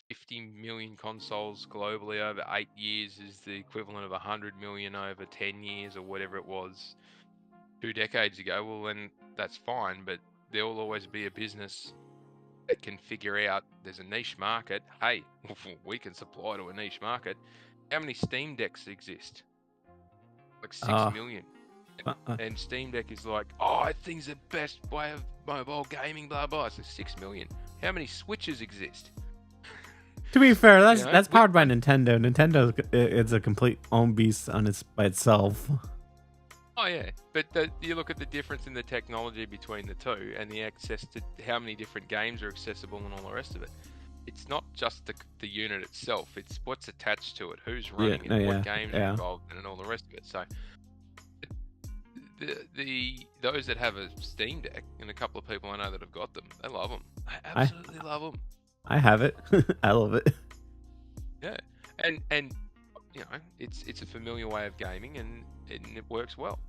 50 million consoles globally over 8 years is the equivalent of 100 million over 10 years or whatever it was 2 decades ago, well, then that's fine, but there will always be a business that can figure out there's a niche market. Hey, we can supply to a niche market. How many Steam Decks exist? Like 6 million. And Steam Deck is like, oh, I think it's the best way of mobile gaming, blah, blah. It's 6 million. How many Switches exist? To be fair, that's powered by Nintendo. Nintendo is a complete own beast by itself. Oh yeah, but you look at the difference in the technology between the two and the access to how many different games are accessible and all the rest of it. It's not just the unit itself, it's what's attached to it, who's running it, what games are involved in, and all the rest of it. So those that have a Steam Deck, and a couple of people I know that have got them, they love them. I absolutely love them. I have it. I love it. Yeah, and you know, it's a familiar way of gaming, and it works well.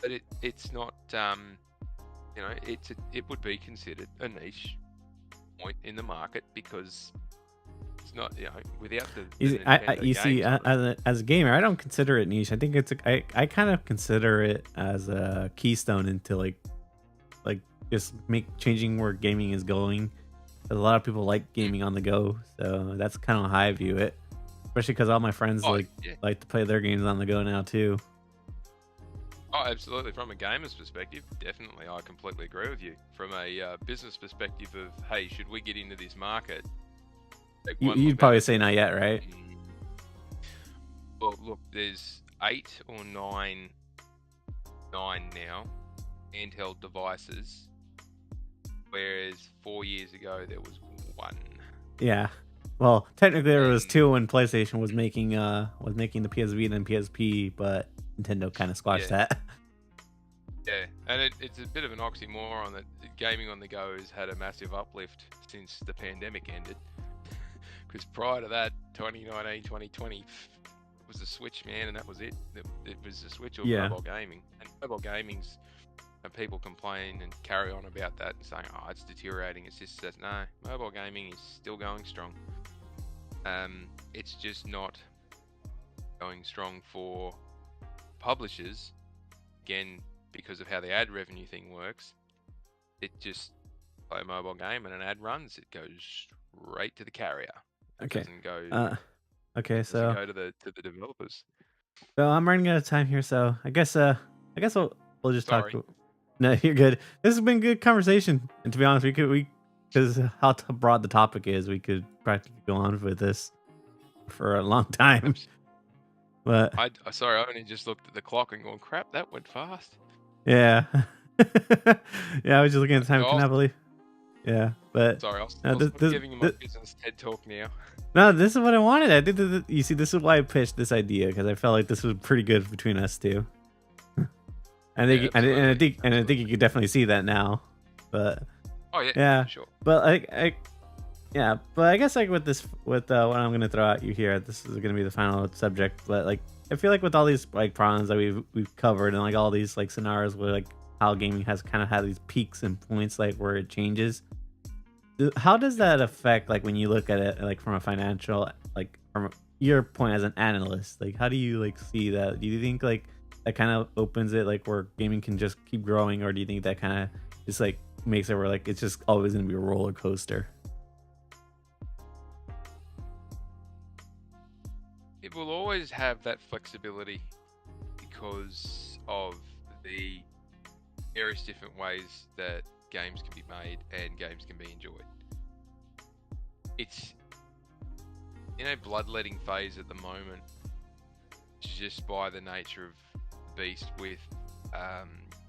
But it's not, you know, it would be considered a niche point in the market because it's not, you know, without the you see, as a gamer, I don't consider it niche. I think I kind of consider it as a keystone into like just changing where gaming is going. A lot of people like gaming on the go, so that's kind of how I view it. Especially because all my friends like to play their games on the go now too. Oh, absolutely. From a gamer's perspective, definitely, I completely agree with you. From a business perspective of, hey, should we get into this market? You'd probably say not yet, right? Well, look, there's 8 or 9 now handheld devices, whereas 4 years ago there was 1. Yeah. Well, technically there was 2 when PlayStation was making the PSV and then PSP, but Nintendo kind of squashed that. Yeah, and it's a bit of an oxymoron that gaming on the go has had a massive uplift since the pandemic ended. Because prior to that, 2019, 2020 was the Switch, man, and that was it. It was the Switch or mobile gaming. And mobile gaming's, and people complain and carry on about that and saying, oh, it's deteriorating. It's just that, no, mobile gaming is still going strong. It's just not going strong for publishers, again, because of how the ad revenue thing works. It just, play a mobile game and an ad runs, it goes straight to the carrier. It doesn't go. So go to the developers. So I'm running out of time here, so I guess we'll just Sorry. talk. No, you're good. This has been a good conversation, and to be honest, we because how broad the topic is, we could practically go on with this for a long time. But Sorry, I only just looked at the clock and gone, crap, that went fast. yeah, yeah, I was just looking at the time. I'll- Can I believe? Yeah, but Sorry, no, I'll stop giving you my business TED talk now. no, this is what I wanted. I think that you see, this is why I pitched this idea, because I felt like this was pretty good between us two. I think, Yeah, and I think you could definitely see that now. But Oh yeah, yeah, sure. but yeah, but I guess like with this, with what I'm gonna throw at you here, this is gonna be the final subject. But like, I feel like with all these like problems that we've covered, and like all these like scenarios where like how gaming has kind of had these peaks and points like where it changes. How does that affect like when you look at it like from a financial, like from your point as an analyst? Like, how do you like see that? Do you think like that kind of opens it like where gaming can just keep growing, or do you think that kind of just like makes it where like it's just always gonna be a roller coaster? It will always have that flexibility because of the various different ways that games can be made and games can be enjoyed. It's in a bloodletting phase at the moment, just by the nature of the beast with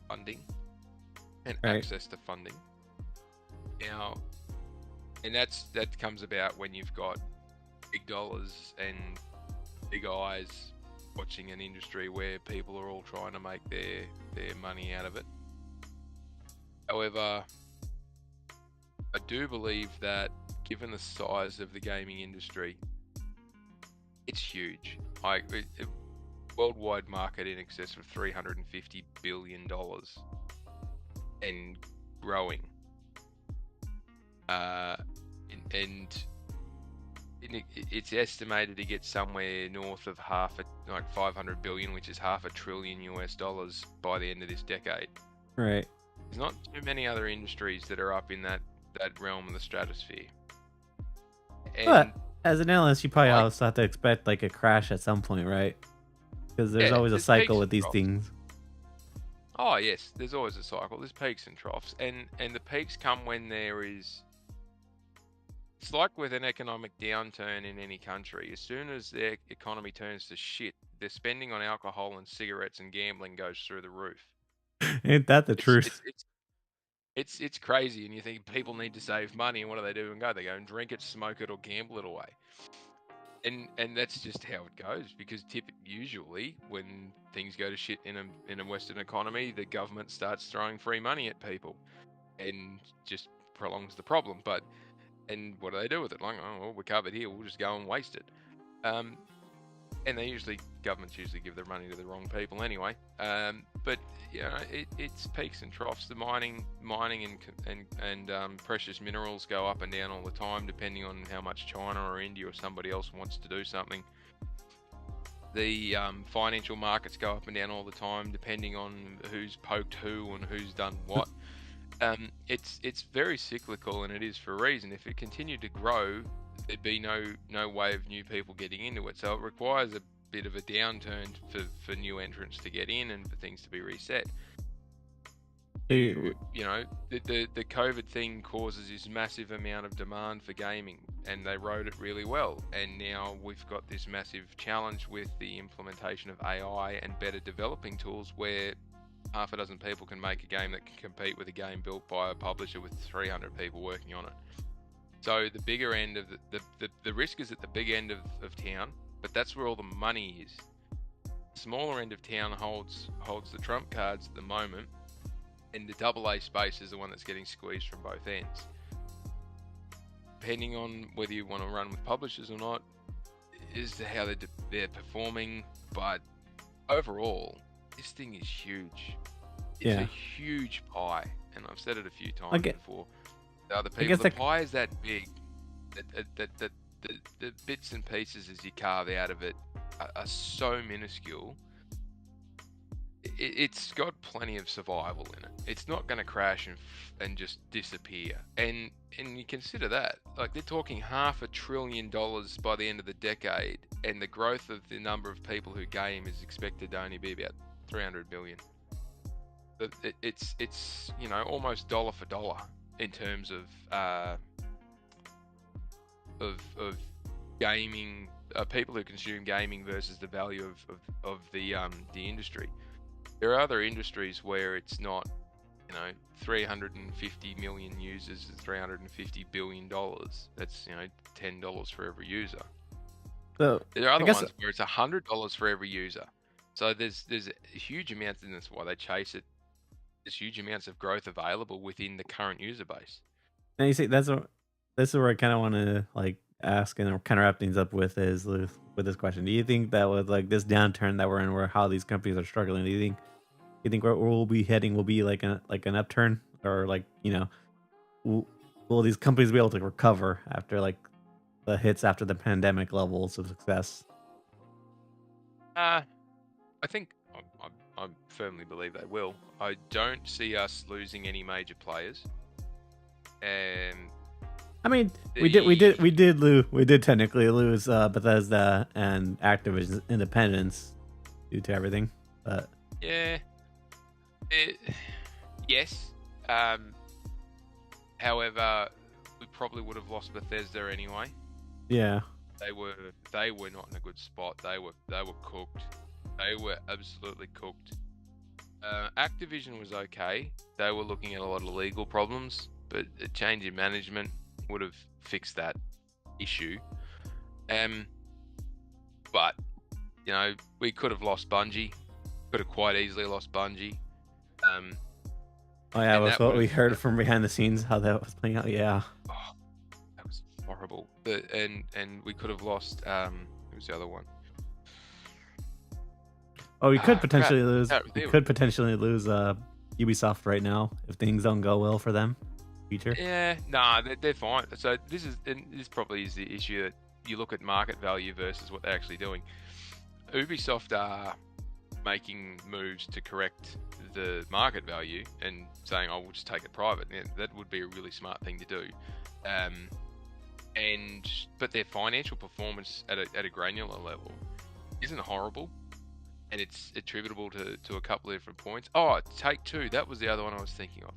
funding and access to funding. Now, and that comes about when you've got big dollars and big eyes watching an industry where people are all trying to make their money out of it. However, I do believe that given the size of the gaming industry, it's huge. Worldwide market in excess of $350 billion and growing. And it's estimated to get somewhere north of like 500 billion, which is $500 billion US by the end of this decade. Right. There's not too many other industries that are up in that realm of the stratosphere. And but as an analyst, you probably also have to expect like a crash at some point, right? Because there's always a cycle with these things. Oh yes, there's always a cycle. There's peaks and troughs, and the peaks come when there is. It's like with an economic downturn in any country. As soon as their economy turns to shit, their spending on alcohol and cigarettes and gambling goes through the roof. Ain't that the truth? It's crazy, and you think people need to save money, and what do? They go and drink it, smoke it, or gamble it away. And that's just how it goes, because usually when things go to shit in a Western economy, the government starts throwing free money at people, and just prolongs the problem. And what do they do with it? Like, oh, well, we're covered here, we'll just go and waste it. And governments usually give their money to the wrong people anyway. But you know, it's peaks and troughs. The mining and precious minerals go up and down all the time, depending on how much China or India or somebody else wants to do something. The financial markets go up and down all the time, depending on who's poked who and who's done what. It's very cyclical, and it is for a reason. If it continued to grow, there'd be no way of new people getting into it. So it requires a bit of a downturn for new entrants to get in and for things to be reset. You know, the COVID thing causes this massive amount of demand for gaming, and they rode it really well. And now we've got this massive challenge with the implementation of AI and better developing tools, where half a dozen people can make a game that can compete with a game built by a publisher with 300 people working on it. So the bigger end of the risk is at the big end of town, but that's where all the money is. The smaller end of town holds the trump cards at the moment, and the AA space is the one that's getting squeezed from both ends. Depending on whether you want to run with publishers or not, is how they're performing. But overall, this thing is huge. It's a huge pie, and I've said it a few times before. The other people, the pie is that big that the bits and pieces as you carve out of it are so minuscule. It's got plenty of survival in it. It's not going to crash and just disappear. And you consider that, like, they're talking $500 billion by the end of the decade, and the growth of the number of people who game is expected to only be about 300 billion. It's you know, almost dollar for dollar in terms of gaming, people who consume gaming versus the value of the industry. There are other industries where it's not, 350 million users is $350 billion. That's, $10 for every user. So There are I other guess ones where it's $100 for every user. So there's huge amounts, and that's why they chase it. There's huge amounts of growth available within the current user base. now you see this is where I kind of want to like ask and kind of wrap things up with with this question. Do you think that with like this downturn that we're in, where how these companies are struggling, do you think where we'll be heading will be like an upturn, or like will these companies be able to recover after like the hits after the pandemic levels of success? I think I firmly believe they will. I don't see us losing any major players. And I mean, we did technically lose Bethesda and Activision Independence due to everything, but yeah, yes. However, we probably would have lost Bethesda anyway. yeah, They were not in a good spot. They were cooked. They were absolutely cooked. Activision was okay. They were looking at a lot of legal problems, but a change in management would have fixed that issue. But we could have lost Bungie. Could have quite easily lost Bungie. oh yeah, and was that what we would've- heard from behind the scenes how that was playing out. Yeah, Oh, that was horrible. And we could have lost. Who was the other one? oh, we could crap. potentially lose. No, We they- could potentially lose Ubisoft right now if things don't go well for them. Future. Yeah, nah, they're fine. So this probably is the issue, that you look at market value versus what they're actually doing. Ubisoft are making moves to correct the market value and saying, "Oh, we'll just take it private." Yeah, that would be a really smart thing to do. But their financial performance at a granular level isn't horrible, and it's attributable to a couple of different points. Oh, Take-Two, that was the other one I was thinking of.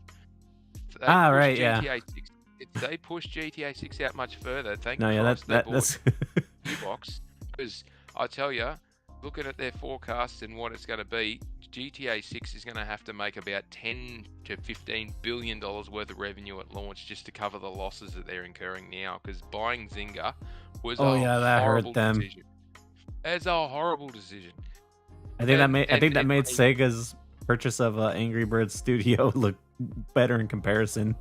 They pushed Right, yeah. GTA 6. If they pushed GTA 6 out much further, thank No, yeah, Christ that's they bought Xbox, because I tell you, looking at their forecasts and what it's going to be, GTA 6 is going to have to make about $10 to $15 billion worth of revenue at launch just to cover the losses that they're incurring now. Because buying Zynga was Oh, a yeah, that hurt horrible them. decision. It's a horrible decision. I think And- that and made it made- Sega's purchase of Angry Birds Studio look better in comparison.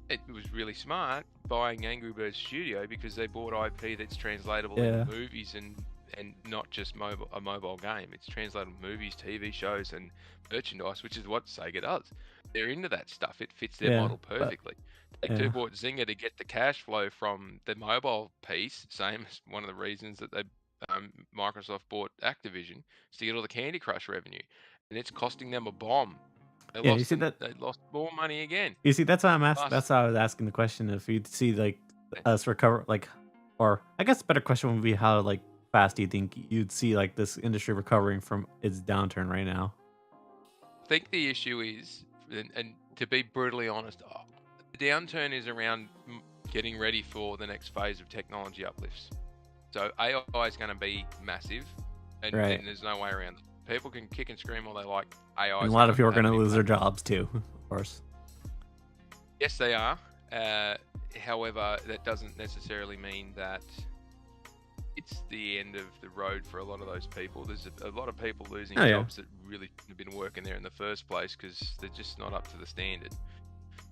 It was really smart buying Angry Birds Studio because they bought IP that's translatable Yeah. into movies and not just a mobile game. It's translatable movies, TV shows, and merchandise, which is what Sega does. They're into that stuff. It fits their Yeah, model but- perfectly. They bought Zynga to get the cash flow from the mobile piece, same as one of the reasons that they Microsoft bought Activision, is to get all the Candy Crush revenue, and it's costing them a bomb. Yeah, you see that- They lost more money again. You see, that's why I'm asking. Us. That's why I was asking the question if you'd see like us recover, like, or I guess a better question would be how like fast do you think you'd see like this industry recovering from its downturn right now? I think the issue is, and to be brutally honest, the downturn is around getting ready for the next phase of technology uplifts. So AI is going to be massive, and Right. there's no way around it. People can kick and scream all they like. AI. And a lot of people are going to lose their jobs too, of course. Yes, they are. However, that doesn't necessarily mean that it's the end of the road for a lot of those people. There's a lot of people losing Oh, yeah. jobs that really shouldn't have been working there in the first place because they're just not up to the standard.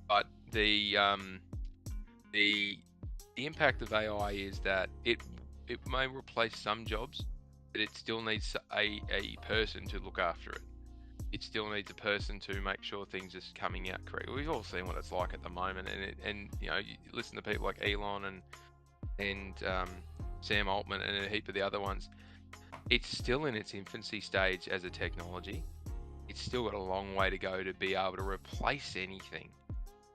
But the impact of AI is that it may replace some jobs, but it still needs a person to look after it. It still needs a person to make sure things are coming out correctly. We've all seen what it's like at the moment, and you listen to people like Elon and Sam Altman and a heap of the other ones. It's still in its infancy stage as a technology. It's still got a long way to go to be able to replace anything,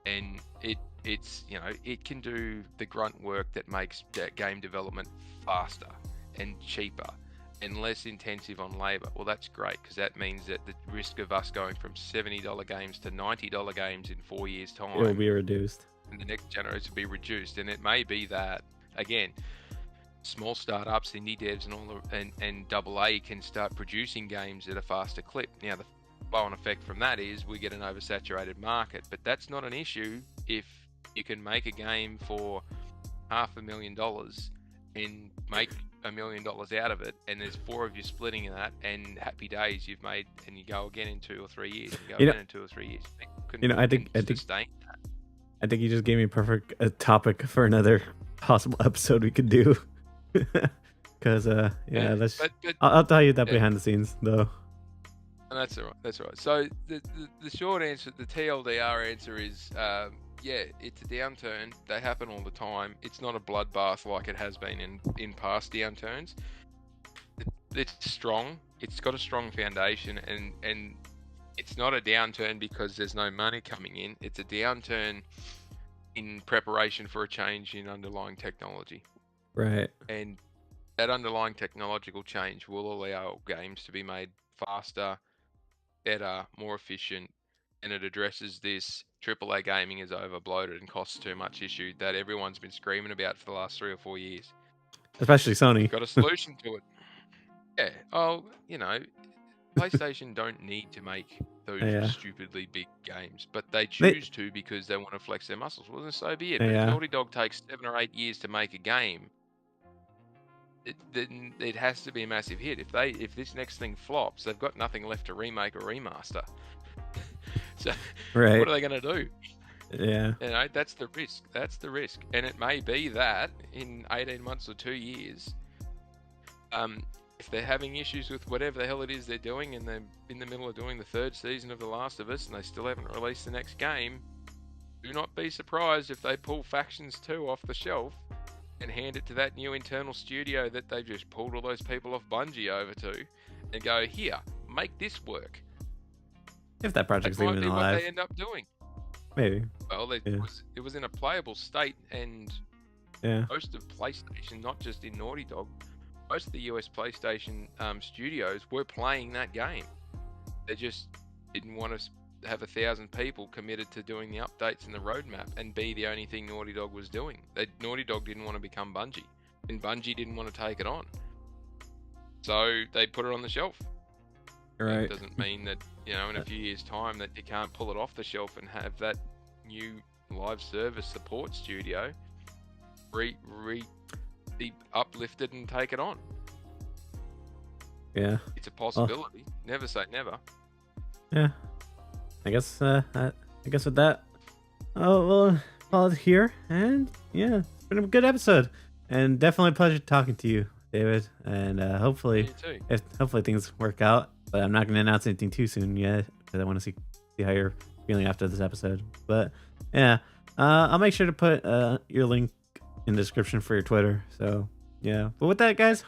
and it can do the grunt work that makes game development faster and cheaper and less intensive on labor. Well, that's great, because that means that the risk of us going from $70 games to $90 games in 4 years' time, It will be reduced. and the next generation will be reduced. And it may be that, again, small startups, indie devs, and all and AA can start producing games at a faster clip. Now, the flow-on effect from that is we get an oversaturated market, but that's not an issue if you can make a game for $500,000 and make $1 million out of it, and there's 4 of you splitting in that, and happy days you've made, and you go again in 2 or 3 years. You go again in 2 or 3 years. I think you just gave me a perfect topic for another possible episode we could do. Because let's. I'll tell you that behind the scenes though. And that's all right. That's all right. So the short answer, the TLDR answer is, yeah, it's a downturn. They happen all the time. It's not a bloodbath like it has been in past downturns. It's strong. It's got a strong foundation, and it's not a downturn because there's no money coming in. It's a downturn in preparation for a change in underlying technology. Right. And that underlying technological change will allow games to be made faster, better, more efficient, and it addresses this AAA gaming is over bloated and costs too much issue that everyone's been screaming about for the last 3 or 4 years. Especially Sony. We've got a solution to it. Yeah. Oh, PlayStation don't need to make those stupidly big games, but they choose to because they want to flex their muscles. Well, then so be it. But if Naughty Dog takes 7 or 8 years to make a game, then it has to be a massive hit. If this next thing flops, they've got nothing left to remake or remaster. So what are they going to do? Yeah. That's the risk. That's the risk. And it may be that in 18 months or 2 years, if they're having issues with whatever the hell it is they're doing, and they're in the middle of doing the 3rd season of The Last of Us, and they still haven't released the next game, do not be surprised if they pull Factions 2 off the shelf and hand it to that new internal studio that they've just pulled all those people off Bungie over to, and go, here, make this work. If that project's even alive. What they end up doing. Maybe. Well, it was in a playable state, and most of PlayStation, not just in Naughty Dog, most of the US PlayStation studios were playing that game. They just didn't want to have 1,000 people committed to doing the updates and the roadmap and be the only thing Naughty Dog was doing. Naughty Dog didn't want to become Bungie, and Bungie didn't want to take it on. So they put it on the shelf. Right. It doesn't mean that, in a few years' time that you can't pull it off the shelf and have that new live service support studio be uplifted and take it on. Yeah. It's a possibility. Never say never. Yeah. I guess with that, I'll here, and it's been a good episode, and definitely a pleasure talking to you, David, and hopefully things work out, but I'm not going to announce anything too soon yet, because I want to see how you're feeling after this episode. But I'll make sure to put your link in the description for your Twitter. So but with that, guys,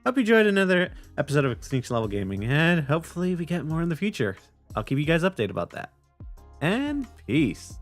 hope you enjoyed another episode of Extinction Level Gaming, and hopefully we get more in the future. I'll keep you guys updated about that. And peace.